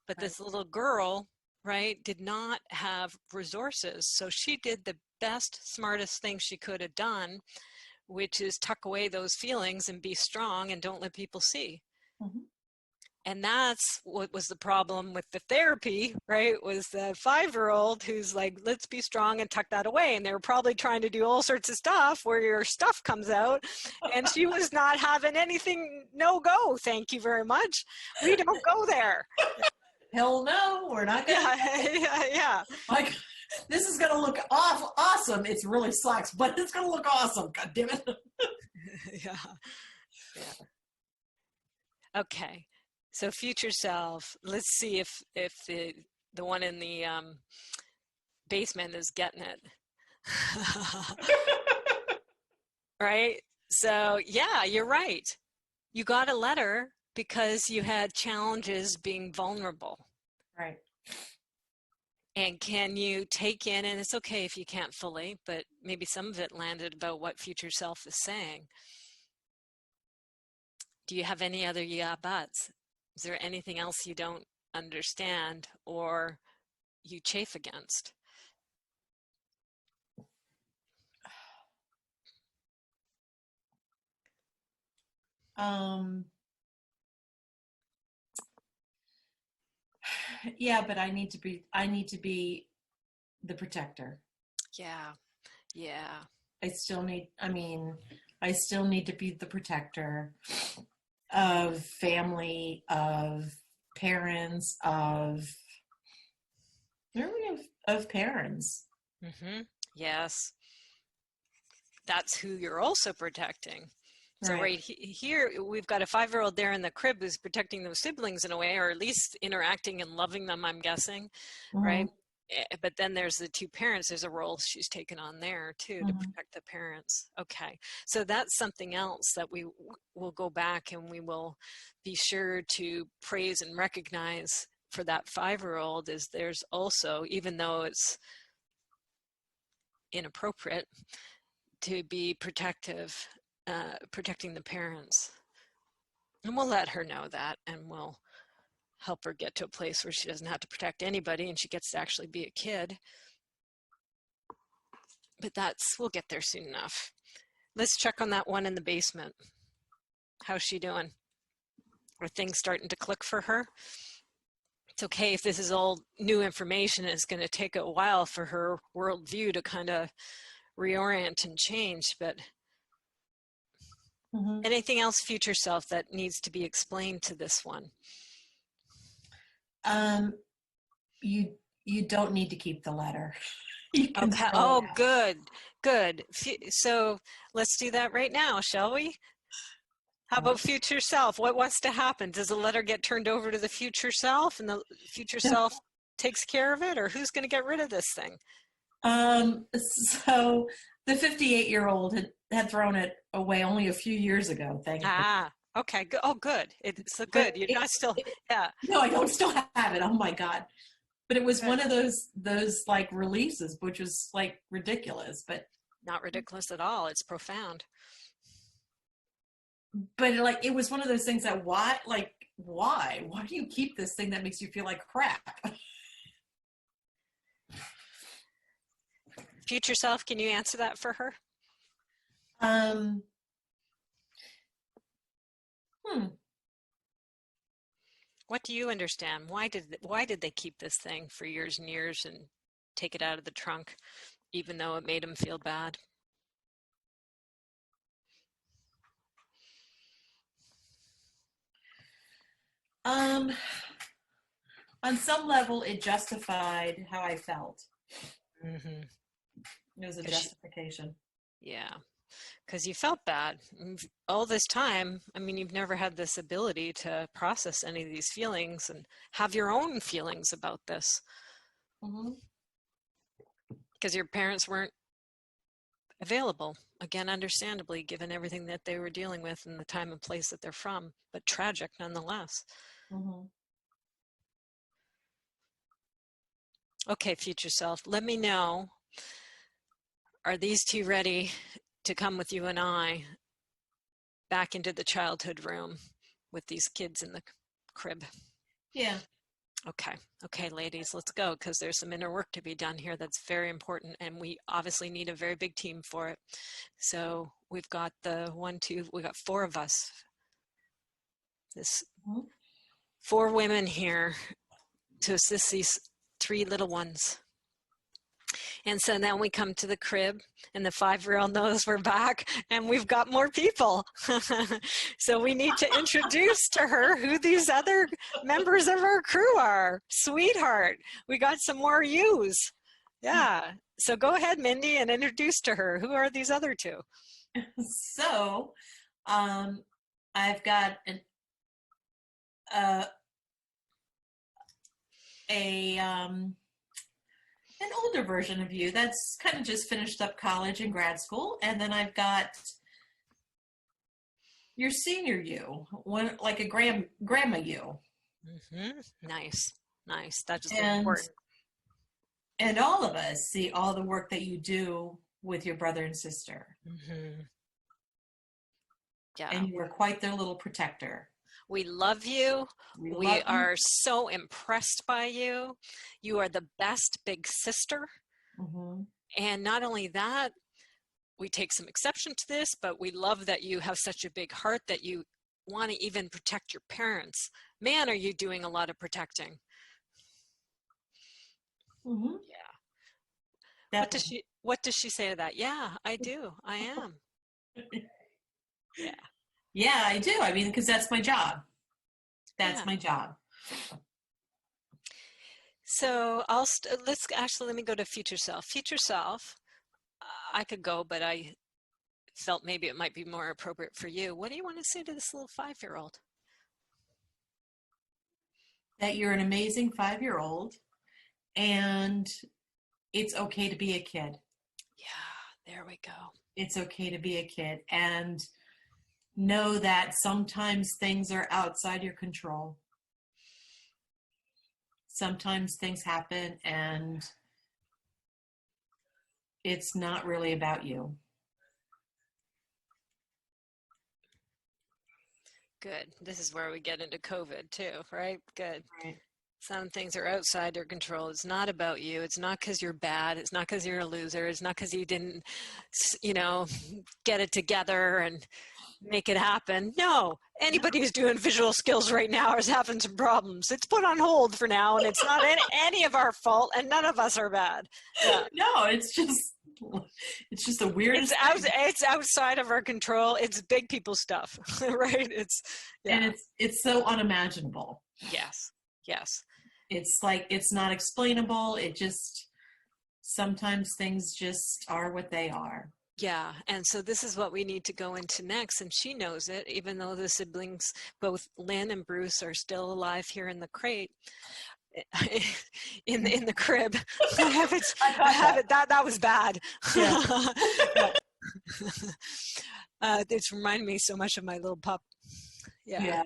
But this little girl, right, did not have resources. So she did the best, smartest thing she could have done, which is tuck away those feelings and be strong and don't let people see. Mm-hmm. And that's what was the problem with the therapy, right? Was the 5-year-old who's like, let's be strong and tuck that away. And they were probably trying to do all sorts of stuff where your stuff comes out. And she was not having anything, no go. Thank you very much. We don't go there. Hell no, we're not going to. Yeah. Like, this is going to look awesome. It really sucks, but it's going to look awesome. God damn it. Yeah. Okay. So future self, let's see if the one in the basement is getting it. Right? So yeah, you're right. You got a letter because you had challenges being vulnerable. Right. And can you take in, and it's okay if you can't fully, but maybe some of it landed about what future self is saying. Do you have any other yeah buts? Is there anything else you don't understand or you chafe against? Yeah, but I need to be the protector. Yeah. I still need to be the protector of family, of parents, of parents. Mm-hmm. Yes. That's who you're also protecting. So right here, we've got a 5-year-old there in the crib who's protecting those siblings in a way, or at least interacting and loving them, I'm guessing, right? But then there's the 2 parents. There's a role she's taken on there too to protect the parents. Okay, so that's something else that we will go back and we will be sure to praise and recognize for that 5-year-old. Is there's also, even though it's inappropriate, to be protective, protecting the parents. And we'll let her know that, and we'll help her get to a place where she doesn't have to protect anybody and she gets to actually be a kid. But we'll get there soon enough. Let's check on that one in the basement. How's she doing? Are things starting to click for her? It's okay if this is all new information. It's going to take a while for her worldview to kind of reorient and change, but anything else future self that needs to be explained to this one? You don't need to keep the letter. Okay. Oh, good. So let's do that right now, shall we? How about future self? What wants to happen? Does the letter get turned over to the future self and the future self takes care of it, or who's going to get rid of this thing? So the 58-year-old had thrown it away only a few years ago. Okay. Good. Oh, good. It's so good. You're not still, yeah. No, I don't still have it. Oh my God. But it was one of those like releases, which was like ridiculous, but not ridiculous at all. It's profound. But like, it was one of those things that why do you keep this thing that makes you feel like crap? Future self, can you answer that for her? What do you understand? Why did they keep this thing for years and years and take it out of the trunk, even though it made them feel bad? On some level, it justified how I felt. Mm-hmm. It was a justification. Yeah, because you felt bad all this time. I mean, you've never had this ability to process any of these feelings and have your own feelings about this. Because your parents weren't available, again, understandably, given everything that they were dealing with and the time and place that they're from, but tragic nonetheless. Okay, future self, let me know, are these two ready to come with you and I back into the childhood room with these kids in the crib? Yeah. Okay, ladies, let's go, because there's some inner work to be done here that's very important, and we obviously need a very big team for it. So we've got we got 4 of us. This 4 women here to assist these 3 little ones. And so then we come to the crib and the 5-year-old knows we're back and we've got more people. So we need to introduce to her who these other members of our crew are. Sweetheart, we got some more yous. Yeah. So go ahead, Mindy, and introduce to her. Who are these other 2? So I've got an older version of you that's kind of just finished up college and grad school, and then I've got your senior you, one like a grandma you. Nice. That's just important. And all of us see all the work that you do with your brother and sister. Yeah. And you are quite their little protector. We love you. We are so impressed by you. You are the best big sister. And not only that, we take some exception to this, but we love that you have such a big heart that you want to even protect your parents. Man, are you doing a lot of protecting. Yeah. What does she say to that? Yeah, I do. I am. Yeah. Yeah, I do. I mean, because that's my job. That's my job. So let me go to future self. Future self, I could go, but I felt maybe it might be more appropriate for you. What do you want to say to this little 5-year-old? That you're an amazing 5-year-old, and it's okay to be a kid. Yeah, there we go. It's okay to be a kid, and know that sometimes things are outside your control. Sometimes things happen and it's not really about you. Good. This is where we get into COVID too, right? Good. Right. Some things are outside your control. It's not about you. It's not because you're bad. It's not because you're a loser. It's not because you didn't, get it together and make it happen. No, anybody who's doing visual skills right now is having some problems. It's put on hold for now, and it's not any of our fault, and none of us are bad. Yeah. No, it's just the weirdest It's outside of our control. It's big people stuff, right? And it's so unimaginable. Yes. It's like, it's not explainable. It just, sometimes things just are what they are. Yeah, and so this is what we need to go into next, and she knows it, even though the siblings, both Lynn and Bruce, are still alive here in the crate, in the crib. I have it. That was bad. Yeah. It's reminding me so much of my little pup. Yeah.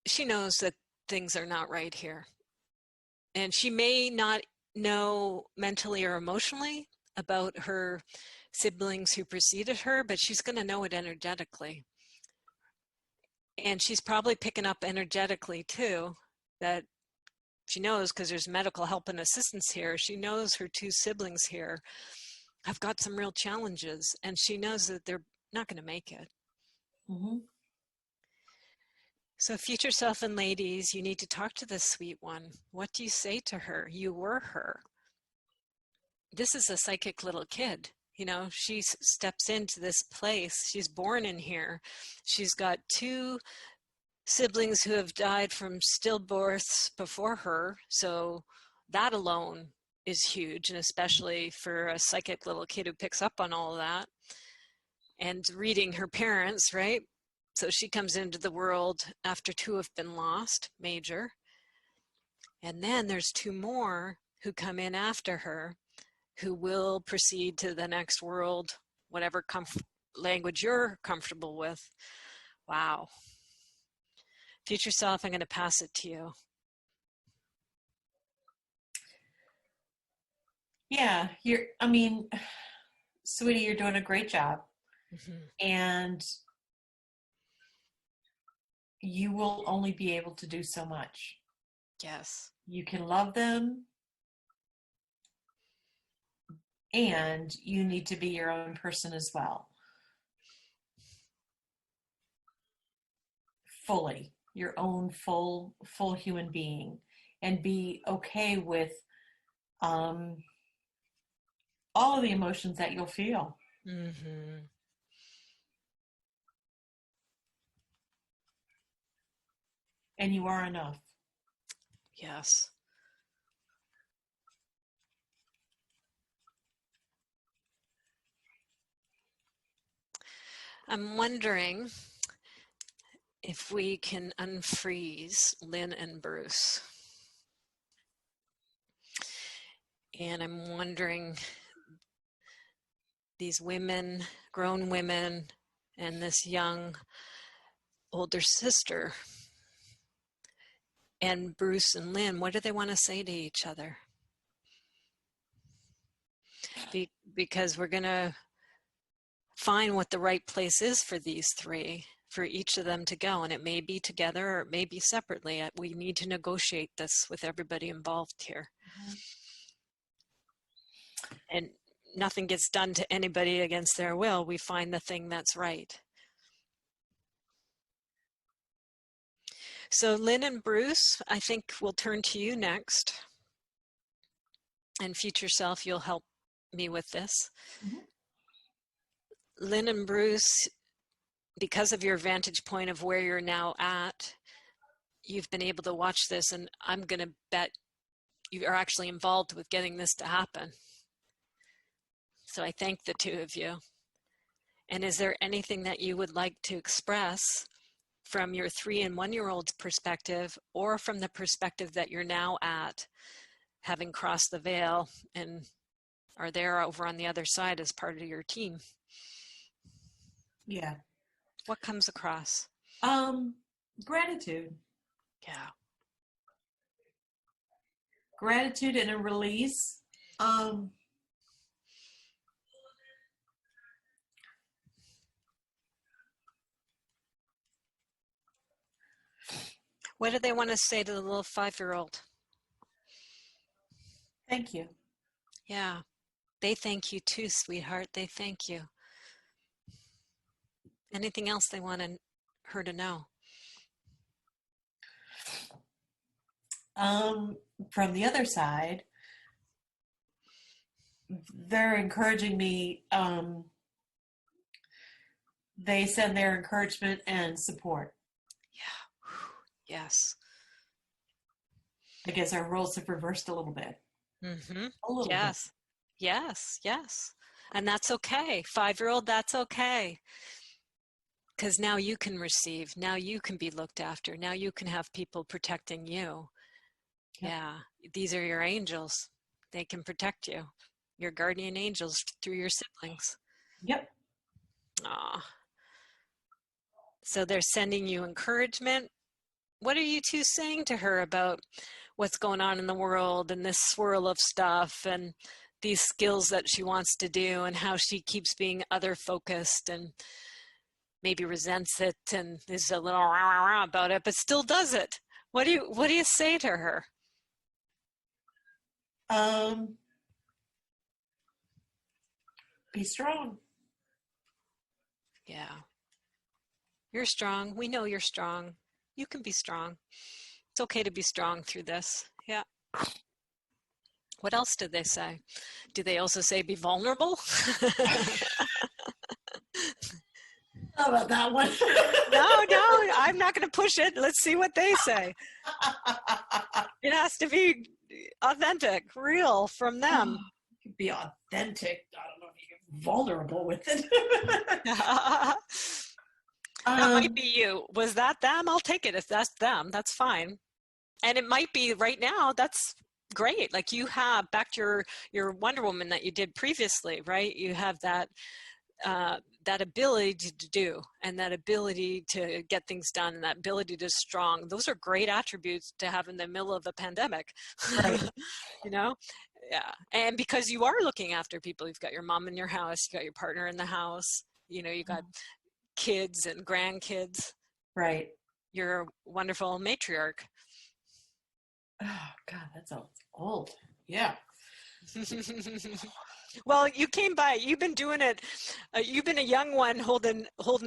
She knows that things are not right here, and she may not know mentally or emotionally about her siblings who preceded her, but she's going to know it energetically. And she's probably picking up energetically too, that she knows, because there's medical help and assistance here, she knows her two siblings here have got some real challenges, and she knows that they're not going to make it. Mm-hmm. So future self and ladies, you need to talk to this sweet one. What do you say to her? You were her. This is a psychic little kid. She steps into this place. She's born in here. She's got two siblings who have died from stillbirths before her. So that alone is huge, and especially for a psychic little kid who picks up on all of that. And reading her parents, right? So she comes into the world after two have been lost, major. And then there's two more who come in after her, who will proceed to the next world, whatever language you're comfortable with. Wow. Future self, I'm going to pass it to you. Yeah, sweetie, you're doing a great job. Mm-hmm. And you will only be able to do so much. Yes. You can love them, and you need to be your own person as well. Fully, your own full human being, and be okay with all of the emotions that you'll feel. Mm-hmm. And you are enough. Yes. I'm wondering if we can unfreeze Lynn and Bruce. And I'm wondering, these women, grown women, and this young older sister, and Bruce and Lynn, what do they want to say to each other? Because we're going to find what the right place is for these three, for each of them to go. And it may be together or it may be separately. We need to negotiate this with everybody involved here. Mm-hmm. And nothing gets done to anybody against their will. We find the thing that's right. So Lynn and Bruce, I think we'll turn to you next. And future self, you'll help me with this. Mm-hmm. Lynn and Bruce, because of your vantage point of where you're now at, you've been able to watch this, and I'm going to bet you are actually involved with getting this to happen. So I thank the two of you. And is there anything that you would like to express from your 3- and 1-year-old's perspective, or from the perspective that you're now at, having crossed the veil and are there over on the other side as part of your team? Yeah. What comes across? Gratitude. Yeah. Gratitude and a release. What do they want to say to the little 5-year-old? Thank you. Yeah, they thank you too, sweetheart. They thank you. Anything else they want her to know? From the other side, they're encouraging me. They send their encouragement and support. Yeah. Yes. I guess our roles have reversed a little bit. Mm-hmm. A little bit. Yes. Yes. Yes. And that's okay. 5-year-old, that's okay. Because now you can receive. Now you can be looked after. Now you can have people protecting you. Yep. Yeah. These are your angels. They can protect you. Your guardian angels through your siblings. Yep. Aw. So they're sending you encouragement. What are you two saying to her about what's going on in the world and this swirl of stuff and these skills that she wants to do and how she keeps being other focused and maybe resents it and is a little rah, rah, rah about it, but still does it? What do you say to her? Be strong. Yeah. You're strong. We know you're strong. You can be strong. It's okay to be strong through this. Yeah. What else did they say? Do they also say be vulnerable? How about that one? No, I'm not going to push it. Let's see what they say. It has to be authentic, real from them. Be authentic. I don't know if you get vulnerable with it. That might be you. Was that them? I'll take it. If that's them, that's fine. And it might be right now. That's great. Like you have back to your Wonder Woman that you did previously, right? You have that that ability to do and that ability to get things done and that ability to strong. Those are great attributes to have in the middle of a pandemic. Right. You know? Yeah. And because you are looking after people, you've got your mom in your house, you got your partner in the house, you know, you got kids and grandkids. Right. You're a wonderful matriarch. Oh God, that's old. Yeah. Well, you came by. You've been doing it. You've been a young one holding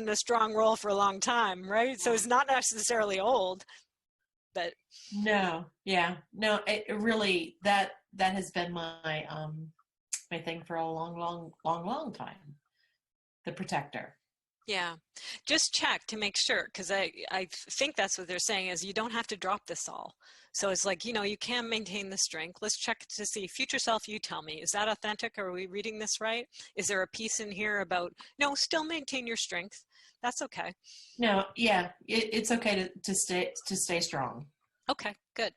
a strong role for a long time, right? So it's not necessarily old, but no, yeah, no. It really that has been my my thing for a long time. The protector. yeah. Just check to make sure, because I think that's what they're saying is you don't have to drop this all. So it's like, you know, you can maintain the strength. Let's check to see future self. You tell me, is that authentic? Are we reading this right? Is there a piece in here about, no, still maintain your strength. That's okay. No, yeah, it's okay to stay strong. Okay, good.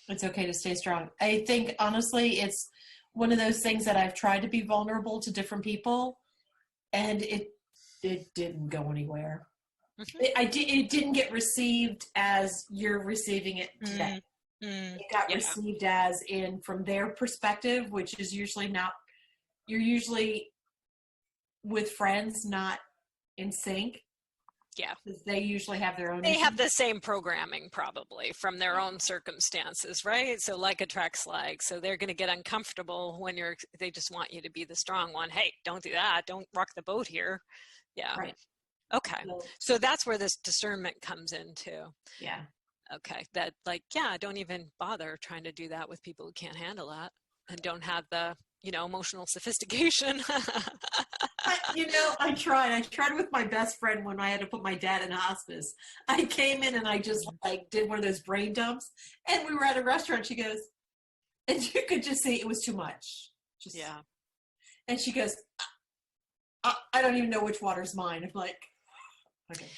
It's okay to stay strong. I think honestly, it's one of those things that I've tried to be vulnerable to different people, and it didn't go anywhere. Mm-hmm. It didn't get received as you're receiving it today. It got received as in from their perspective, which is usually not. You're usually with friends, not in sync. Yeah. Because they usually have their own. They have the same programming probably from their own circumstances, right? So like attracts like. So they're going to get uncomfortable when they just want you to be the strong one. Hey, don't do that. Don't rock the boat here. Yeah. Right. Okay. So that's where this discernment comes in too. Yeah. Okay. That like, yeah, don't even bother trying to do that with people who can't handle that and don't have the, you know, emotional sophistication. I tried with my best friend when I had to put my dad in hospice. I came in and I just like did one of those brain dumps, and we were at a restaurant. She goes, and you could just see it was too much. Yeah. And she goes, I don't even know which water's mine. I'm like, okay.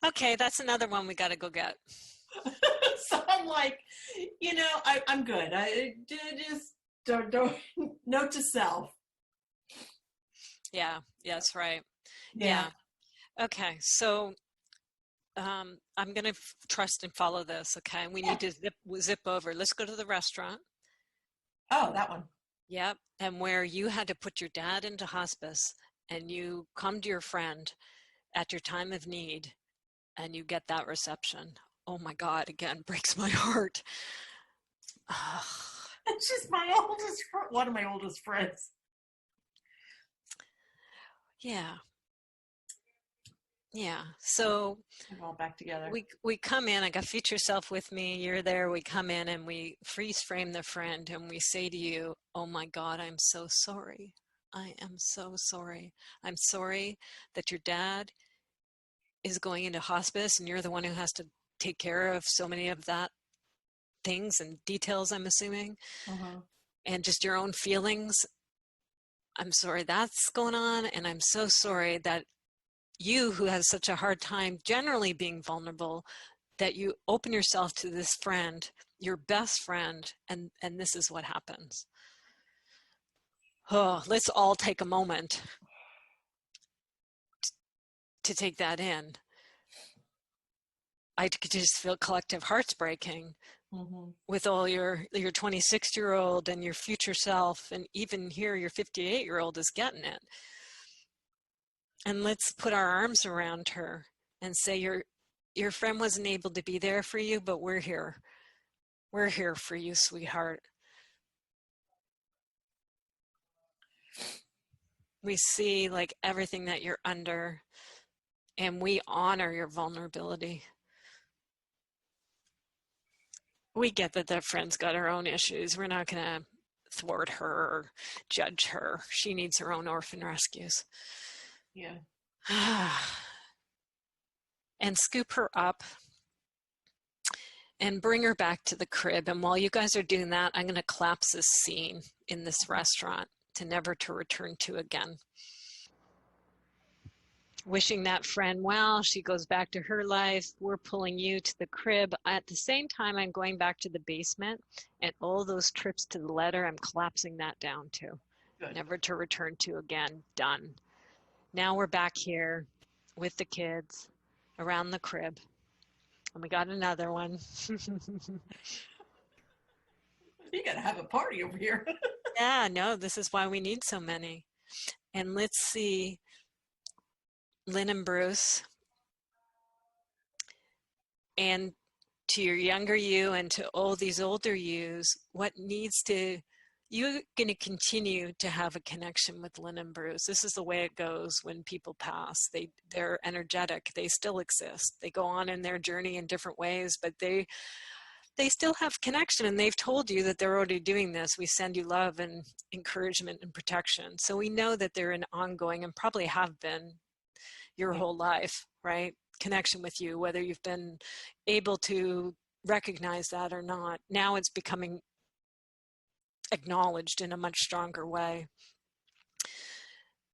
Okay, that's another one we got to go get. So I'm like, I'm good. I just don't note to self. Yeah, that's right. Yeah. Okay, so I'm going to trust and follow this, okay? We need to zip over. Let's go to the restaurant. Oh, that one. Yep, and where you had to put your dad into hospice and you come to your friend at your time of need and you get that reception. oh my God, again, breaks my heart. She's one of my oldest friends. Yeah. Yeah. So We're all back together. we come in, I got future self with me, you're there, we come in and we freeze frame the friend and we say to you, oh my God, I'm so sorry. I am so sorry. I'm sorry that your dad is going into hospice and you're the one who has to take care of so many of that things and details, I'm assuming, and just your own feelings. I'm sorry that's going on, and I'm so sorry that you, who has such a hard time generally being vulnerable, that you open yourself to this friend, your best friend, and this is what happens. Oh, let's all take a moment to take that in. I could just feel collective hearts breaking with all your 26-year-old and your future self, and even here your 58-year-old is getting it. And let's put our arms around her and say, your friend wasn't able to be there for you, but we're here. We're here for you, sweetheart. We see like everything that you're under, and we honor your vulnerability. We get that that friend's got her own issues. We're not going to thwart her or judge her. She needs her own orphan rescues. Yeah. And scoop her up and bring her back to the crib. And while you guys are doing that, I'm going to collapse this scene in this restaurant to never to return to again. Wishing that friend well, she goes back to her life. We're pulling you to the crib. At the same time, I'm going back to the basement, and all those trips to the letter, I'm collapsing that down too. Good. Never to return to again. Done. Now we're back here with the kids around the crib. And we got another one. You gotta have a party over here. Yeah, no, this is why we need so many. And let's see, Lynn and Bruce, and to your younger you and to all these older yous, what needs to, you're going to continue to have a connection with Lynn and Bruce. This is the way it goes when people pass. They're energetic. They still exist. They go on in their journey in different ways, but they still have connection, and they've told you that they're already doing this. We send you love and encouragement and protection. So we know that they're an ongoing, and probably have been your whole life, right? Connection with you, whether you've been able to recognize that or not. Now it's becoming acknowledged in a much stronger way.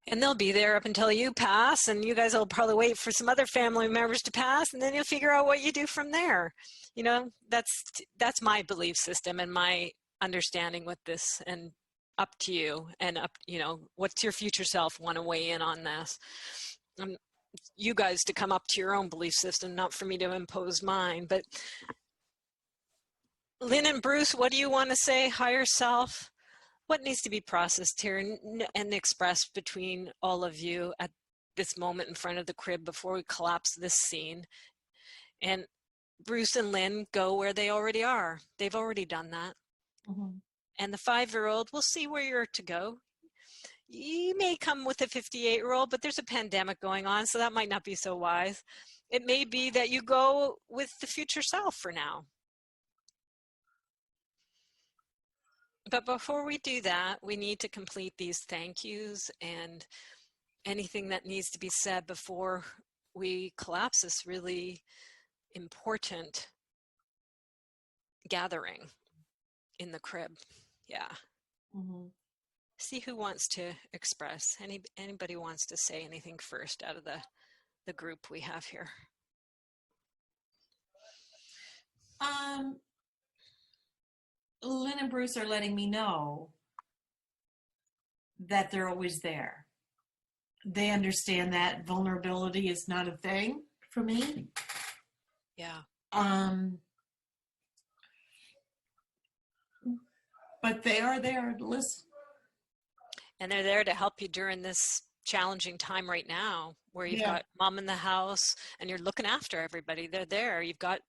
And they'll be there up until you pass, and you guys will probably wait for some other family members to pass, and then you'll figure out what you do from there. You know, that's my belief system and my understanding with this, and up to you, and up, you know, what's your future self want to weigh in on this? You guys to come up to your own belief system, not for me to impose mine. But Lynn and Bruce, what do you want to say? Higher self, what needs to be processed here and expressed between all of you at this moment in front of the crib before we collapse this scene? And Bruce and Lynn go where they already are. They've already done that. And the 5-year-old, we'll see where you're to go. You may come with a 58-year-old, but there's a pandemic going on, so that might not be so wise. It may be that you go with the future self for now. But before we do that, we need to complete these thank yous and anything that needs to be said before we collapse this really important gathering in the crib. Yeah. See who wants to express. Anybody wants to say anything first out of the group we have here? Lynn and Bruce are letting me know that they're always there. They understand that vulnerability is not a thing for me. Yeah. But they are there to listen. And they're there to help you during this challenging time right now, where you've got mom in the house and you're looking after everybody. They're there. You've got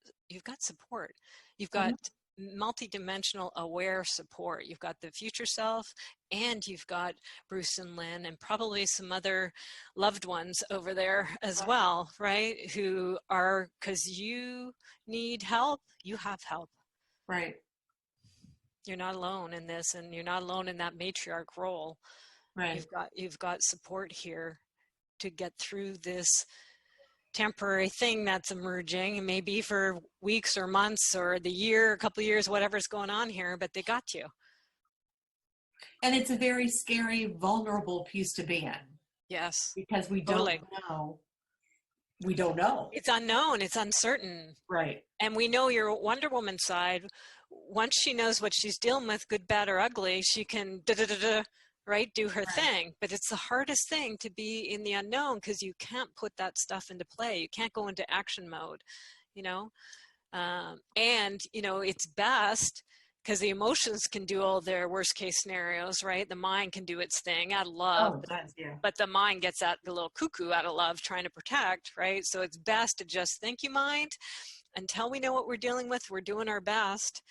support. You've got multidimensional aware support. You've got the future self, and you've got Bruce and Lynn, and probably some other loved ones over there as well, right? Who are, because you need help, you have help. Right. You're not alone in this, and you're not alone in that matriarch role. Right. You've got support here to get through this temporary thing that's emerging, maybe for weeks or months or the year, a couple of years, whatever's going on here, but they got you. And it's a very scary, vulnerable piece to be in. Yes. Because we Totally. don't know. We don't know. It's unknown. It's uncertain. Right. And we know your Wonder Woman side. Once she knows what she's dealing with, good, bad, or ugly, she can right, do her thing. But it's the hardest thing to be in the unknown, because you can't put that stuff into play. You can't go into action mode, you know. And you know, it's best because the emotions can do all their worst case scenarios, right? The mind can do its thing out of love, but the mind gets that the little cuckoo out of love, trying to protect, right? So it's best to just thank you, mind. Until we know what we're dealing with, we're doing our best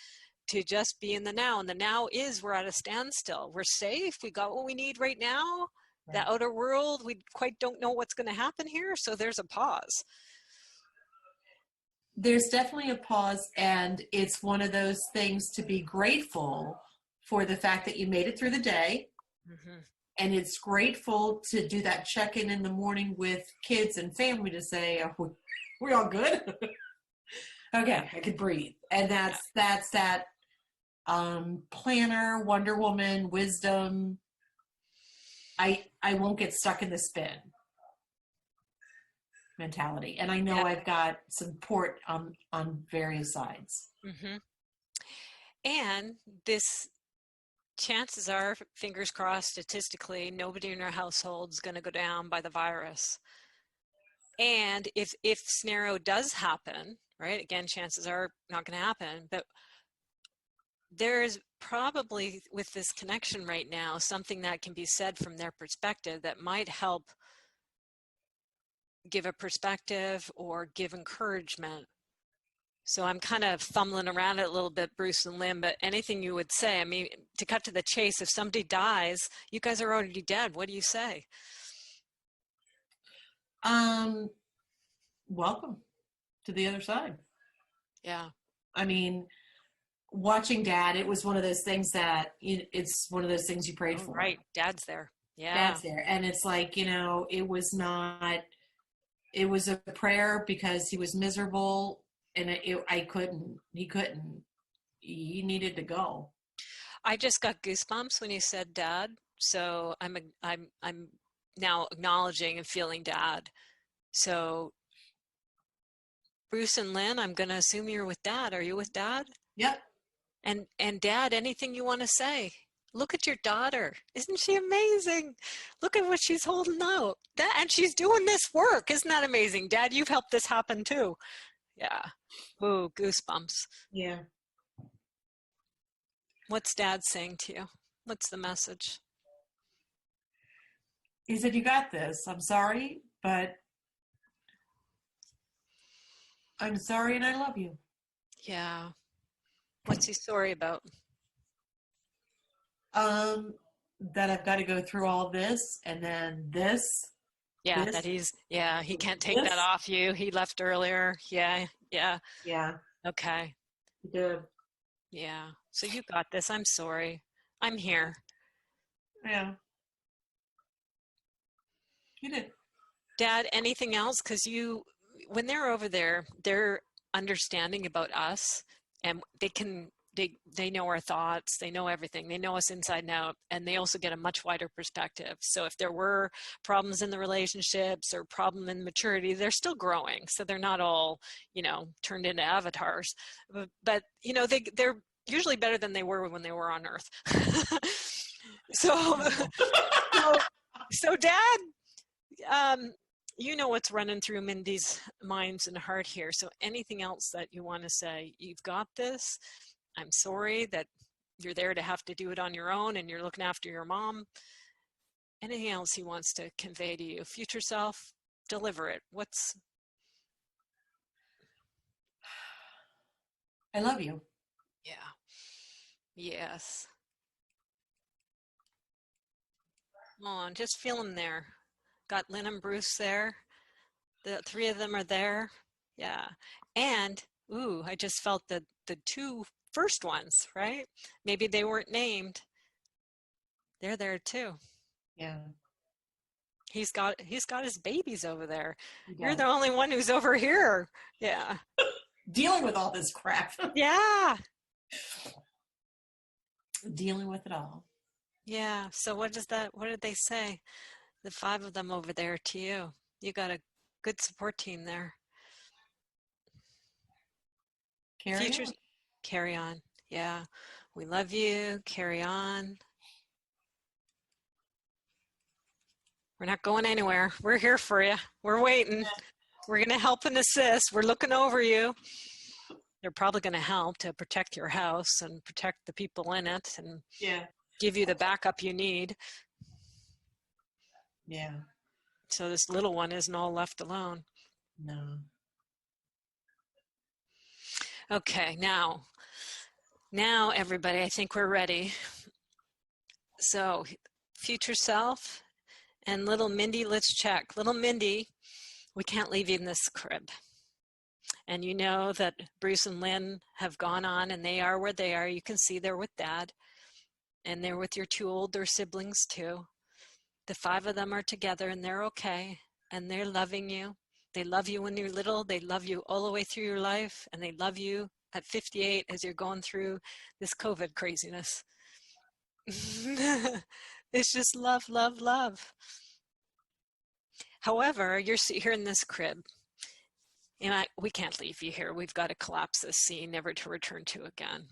to just be in the now. And the now is, we're at a standstill. We're safe. We got what we need right now. Right. The outer world, we quite don't know what's going to happen here. So there's a pause. There's definitely a pause, and it's one of those things to be grateful for the fact that you made it through the day. Mm-hmm. And it's grateful to do that check-in in the morning with kids and family to say, "Are we all good?" Okay, I could breathe. And that's that planner, Wonder Woman, wisdom. I won't get stuck in the spin mentality. And I know I've got support on various sides. Mm-hmm. And this, chances are, fingers crossed, statistically, nobody in our household is going to go down by the virus. And if scenario does happen, right, again, chances are not going to happen, but there's probably, with this connection right now, something that can be said from their perspective that might help give a perspective or give encouragement. So I'm kind of fumbling around it a little bit, Bruce and Lynn, but anything you would say, I mean, to cut to the chase, if somebody dies, you guys are already dead. What do you say? Welcome to the other side. Yeah. I mean, watching Dad, it was one of those things that it's one of those things you prayed for. Right. Dad's there. Yeah. Dad's there. And it's like, you know, it was a prayer because he was miserable, and he needed to go. I just got goosebumps when you said Dad. So I'm now acknowledging and feeling Dad. So Bruce and Lynn, I'm going to assume you're with Dad. Are you with Dad? Yep. And Dad, anything you want to say? Look at your daughter. Isn't she amazing? Look at what she's holding out. And she's doing this work. Isn't that amazing? Dad, you've helped this happen too. Yeah. Ooh, goosebumps. Yeah. What's Dad saying to you? What's the message? He said, "You got this. I'm sorry, but I'm sorry and I love you." Yeah. What's he sorry about? That I've got to go through all this and then this. Yeah, that he can't take that off you. He left earlier. Yeah. Okay. He did. Yeah. So you got this. I'm sorry. I'm here. Yeah. You did. Dad, anything else? Because when they're over there, they're understanding about us, and they know our thoughts, they know everything, they know us inside and out, and they also get a much wider perspective. So if there were problems in the relationships or problem in maturity, they're still growing. So they're not all, turned into avatars, but they're usually better than they were when they were on Earth. so Dad, you know what's running through Mindy's minds and heart here. So anything else that you want to say? You've got this. I'm sorry that you're there to have to do it on your own and you're looking after your mom. Anything else he wants to convey to you? Future self, deliver it. I love you. Yeah. Yes. Come on, just feel them there. Got Lynn and Bruce there. The three of them are there. Yeah. And, ooh, I just felt the two first ones, right? Maybe they weren't named. They're there too. Yeah. He's got his babies over there. He You're does. the only one who's over here. Yeah. Dealing with all this crap. Yeah. Dealing with it all. Yeah. So what did they say? The five of them over there to you. You got a good support team there. Futures, carry on. Yeah. We love you. Carry on. We're not going anywhere. We're here for you. We're waiting. We're going to help and assist. We're looking over you. They're probably going to help to protect your house and protect the people in it and give you the backup you need. Yeah. So this little one isn't all left alone. No. Okay, now everybody, I think we're ready. So future self and little Mindy, let's check. Little Mindy, we can't leave you in this crib. And you know that Bruce and Lynn have gone on and they are where they are. You can see they're with Dad and they're with your two older siblings too. The five of them are together and they're okay and they're loving you. They love you when you're little. They love you all the way through your life and they love you at 58 as you're going through this COVID craziness. It's just love, love, love. However, you're here in this crib. And we can't leave you here. We've got to collapse this scene, never to return to again.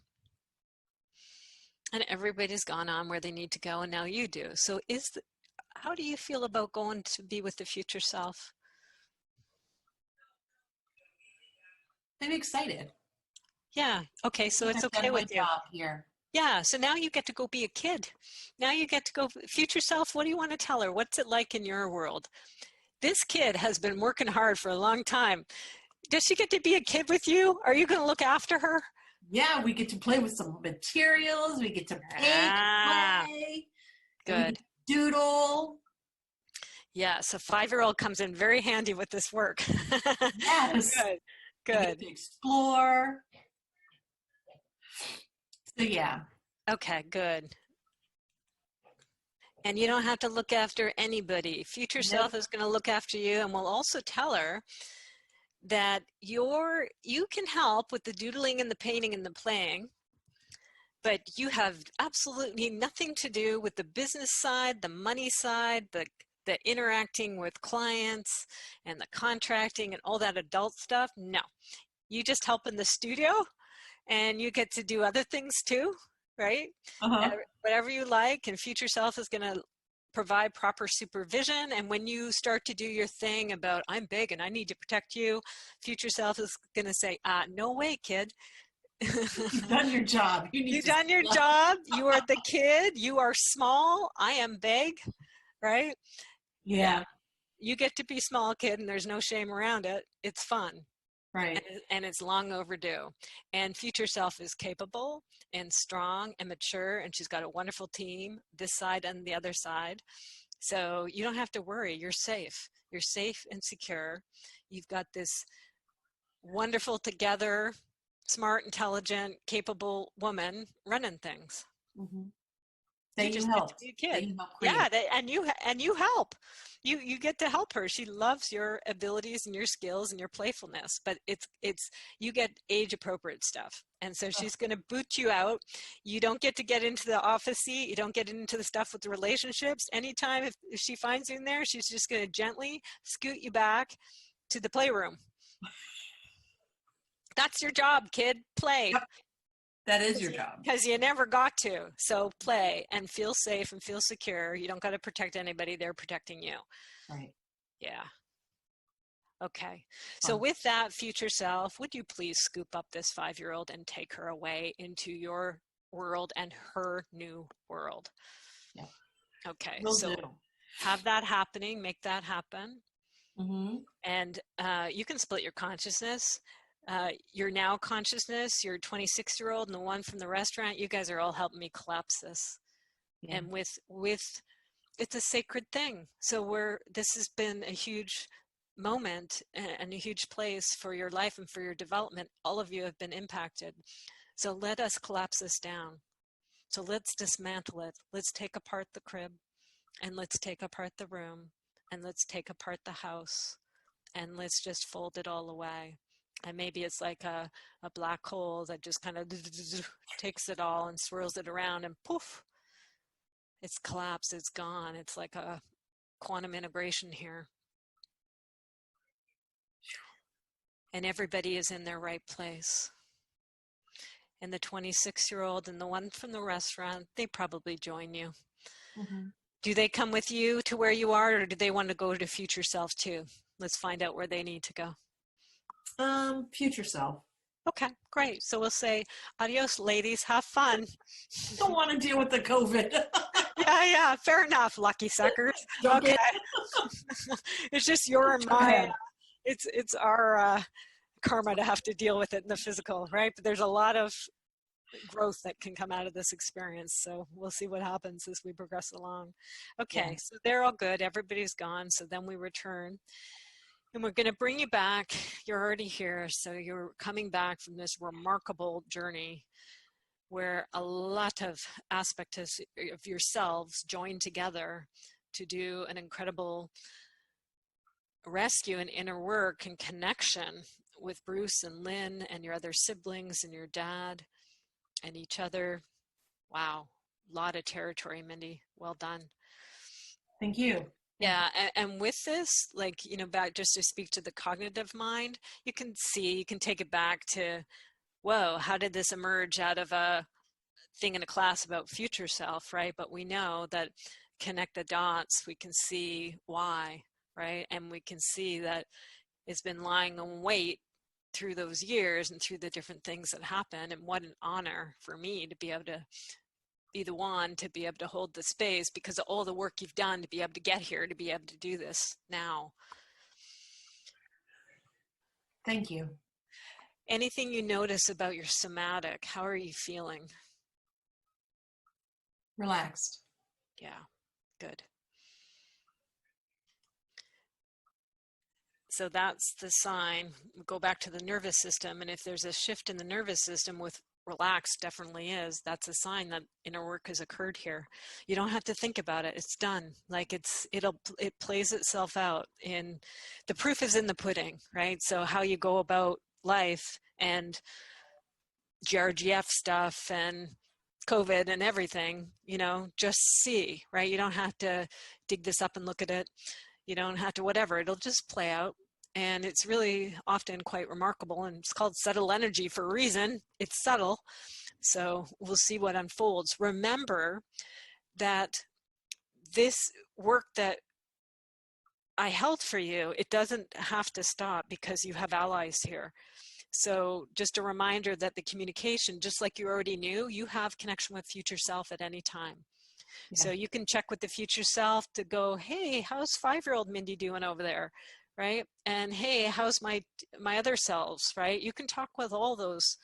And everybody's gone on where they need to go, and now you do. So how do you feel about going to be with the future self? I'm excited. Yeah. Okay. So it's okay with you. Job here. Yeah. So now you get to go be a kid. Now you get to go future self. What do you want to tell her? What's it like in your world? This kid has been working hard for a long time. Does she get to be a kid with you? Are you going to look after her? Yeah, we get to play with some materials. We get to paint, play. Good. Doodle. Yes, a 5-year-old comes in very handy with this work. Yes. Good. Good. To explore. So yeah. Okay, good. And you don't have to look after anybody. Future self is going to look after you, and we'll also tell her that you can help with the doodling and the painting and the playing, but you have absolutely nothing to do with the business side, the money side, the interacting with clients and the contracting and all that adult stuff. No, you just help in the studio and you get to do other things too, right? Whatever you like, and future self is going to provide proper supervision. And when you start to do your thing about I'm big and I need to protect you, future self is going to say, no way, kid. You've done your job. You've done your job. You are the kid. You are small. I am big, right? Yeah. You get to be small, kid, and there's no shame around it. It's fun. Right. And it's long overdue. And future self is capable and strong and mature, and she's got a wonderful team, this side and the other side. So you don't have to worry. You're safe. You're safe and secure. You've got this wonderful, together, smart, intelligent, capable woman running things. Mm-hmm. That you you help. Be a kid. And you help. You get to help her. She loves your abilities and your skills and your playfulness, but it's you get age appropriate stuff. And so she's going to boot you out. You don't get to get into the office seat. You don't get into the stuff with the relationships. Anytime if she finds you in there, she's just going to gently scoot you back to the playroom. That's your job, kid. Play. Yep. That is your job. Because you never got to. So play and feel safe and feel secure. You don't got to protect anybody. They're protecting you. Right. Yeah. Okay. So with that, future self, would you please scoop up this 5-year-old and take her away into your world and her new world? Yeah. Okay. Have that happening. Make that happen. Mm-hmm. And you can split your consciousness. Your now consciousness, your 26-year-old, and the one from the restaurant, you guys are all helping me collapse this. Yeah. And with it's a sacred thing. So this has been a huge moment and a huge place for your life and for your development. All of you have been impacted. So let us collapse this down. So let's dismantle it. Let's take apart the crib, and let's take apart the room, and let's take apart the house, and let's just fold it all away. And maybe it's like a black hole that just kind of takes it all and swirls it around, and poof, it's collapsed, it's gone. It's like a quantum integration here. And everybody is in their right place. And the 26-year-old and the one from the restaurant, they probably join you. Mm-hmm. Do they come with you to where you are, or do they want to go to future self too? Let's find out where they need to go. Future self. Okay, great. So we'll say, adios, ladies. Have fun. Don't want to deal with the COVID. Yeah. Fair enough, lucky suckers. Okay. It's just your and my. It's our karma to have to deal with it in the physical, right? But there's a lot of growth that can come out of this experience. So we'll see what happens as we progress along. Okay, so they're all good. Everybody's gone. So then we return. And we're going to bring you back. You're already here. So you're coming back from this remarkable journey where a lot of aspects of yourselves join together to do an incredible rescue and inner work and connection with Bruce and Lynn and your other siblings and your dad and each other. Wow. A lot of territory, Mindy. Well done. Thank you. Yeah, and with this, like, back just to speak to the cognitive mind, you can take it back to, whoa, how did this emerge out of a thing in a class about future self, right? But we know that connect the dots, we can see why, right? And we can see that it's been lying in wait through those years and through the different things that happen. And what an honor for me to be able to be the one to be able to hold the space because of all the work you've done to be able to get here, to be able to do this now. Thank you. Anything you notice about your somatic? How are you feeling? Relaxed. Yeah, good. So that's the sign. We go back to the nervous system, and if there's a shift in the nervous system with relaxed, definitely is, that's a sign that inner work has occurred here. You don't have to think about it. It's done. Like it plays itself out. In the proof is in the pudding, right? So how you go about life and GRGF stuff and COVID and everything, just see, right? You don't have to dig this up and look at it. You don't have to whatever. It'll just play out. And it's really often quite remarkable. And it's called subtle energy for a reason. It's subtle. So we'll see what unfolds. Remember that this work that I held for you, it doesn't have to stop because you have allies here. So just a reminder that the communication, just like you already knew, you have connection with future self at any time. Yeah. So you can check with the future self to go, hey, how's 5-year-old Mindy doing over there? Right? And hey, how's my other selves, right? You can talk with all those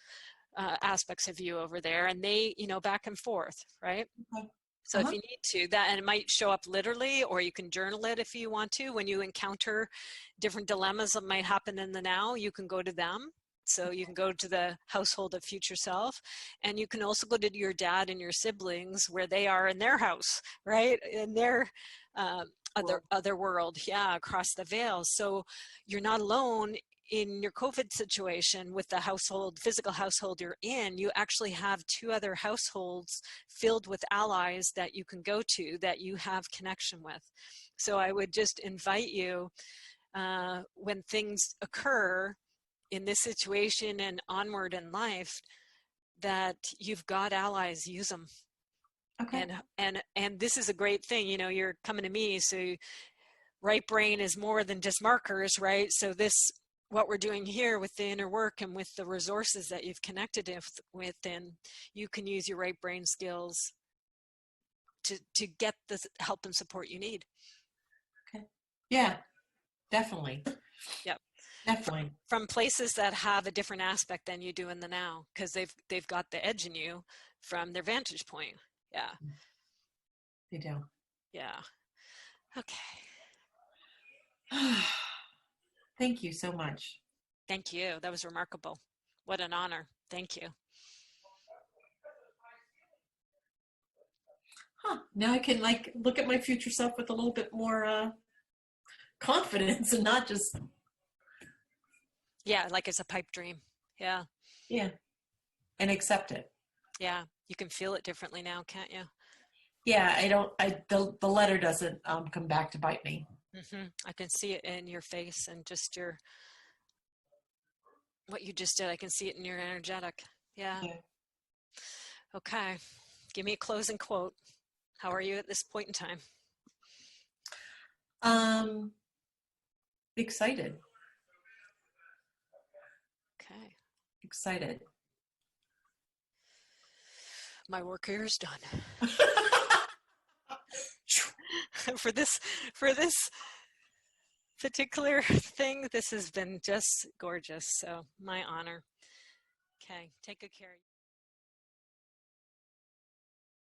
aspects of you over there, and they, back and forth, right? Okay. So if you need to, and it might show up literally, or you can journal it if you want to. When you encounter different dilemmas that might happen in the now, you can go to them. So you can go to the household of future self, and you can also go to your dad and your siblings where they are in their house, right? In their other world, across the veil. So you're not alone in your COVID situation with the physical household you're in. You actually have 2 other households filled with allies that you can go to, that you have connection with. So I would just invite you, when things occur in this situation and onward in life, that you've got allies, use them. Okay. And this is a great thing, you're coming to me, so right brain is more than just markers, right? So what we're doing here with the inner work and with the resources that you've connected with, and you can use your right brain skills to get the help and support you need. Okay. Yeah, definitely. Yep. Definitely. from places that have a different aspect than you do in the now, because they've got the edge in you from their vantage point. Yeah. They do. Yeah. Okay. Thank you so much. Thank you. That was remarkable. What an honor. Thank you. Now I can like look at my future self with a little bit more confidence and not just Yeah, like it's a pipe dream. Yeah. yeah, and accept it. Yeah. You can feel it differently now, can't you? Yeah, I don't. The letter doesn't come back to bite me. I can see it in your face and just what you just did. I can see it in your energetic. Yeah. Okay. Give me a closing quote. How are you at this point in time? Excited. Okay. Excited. My work here is done. for this particular thing, this has been just gorgeous. So my honor. Okay. Take good care.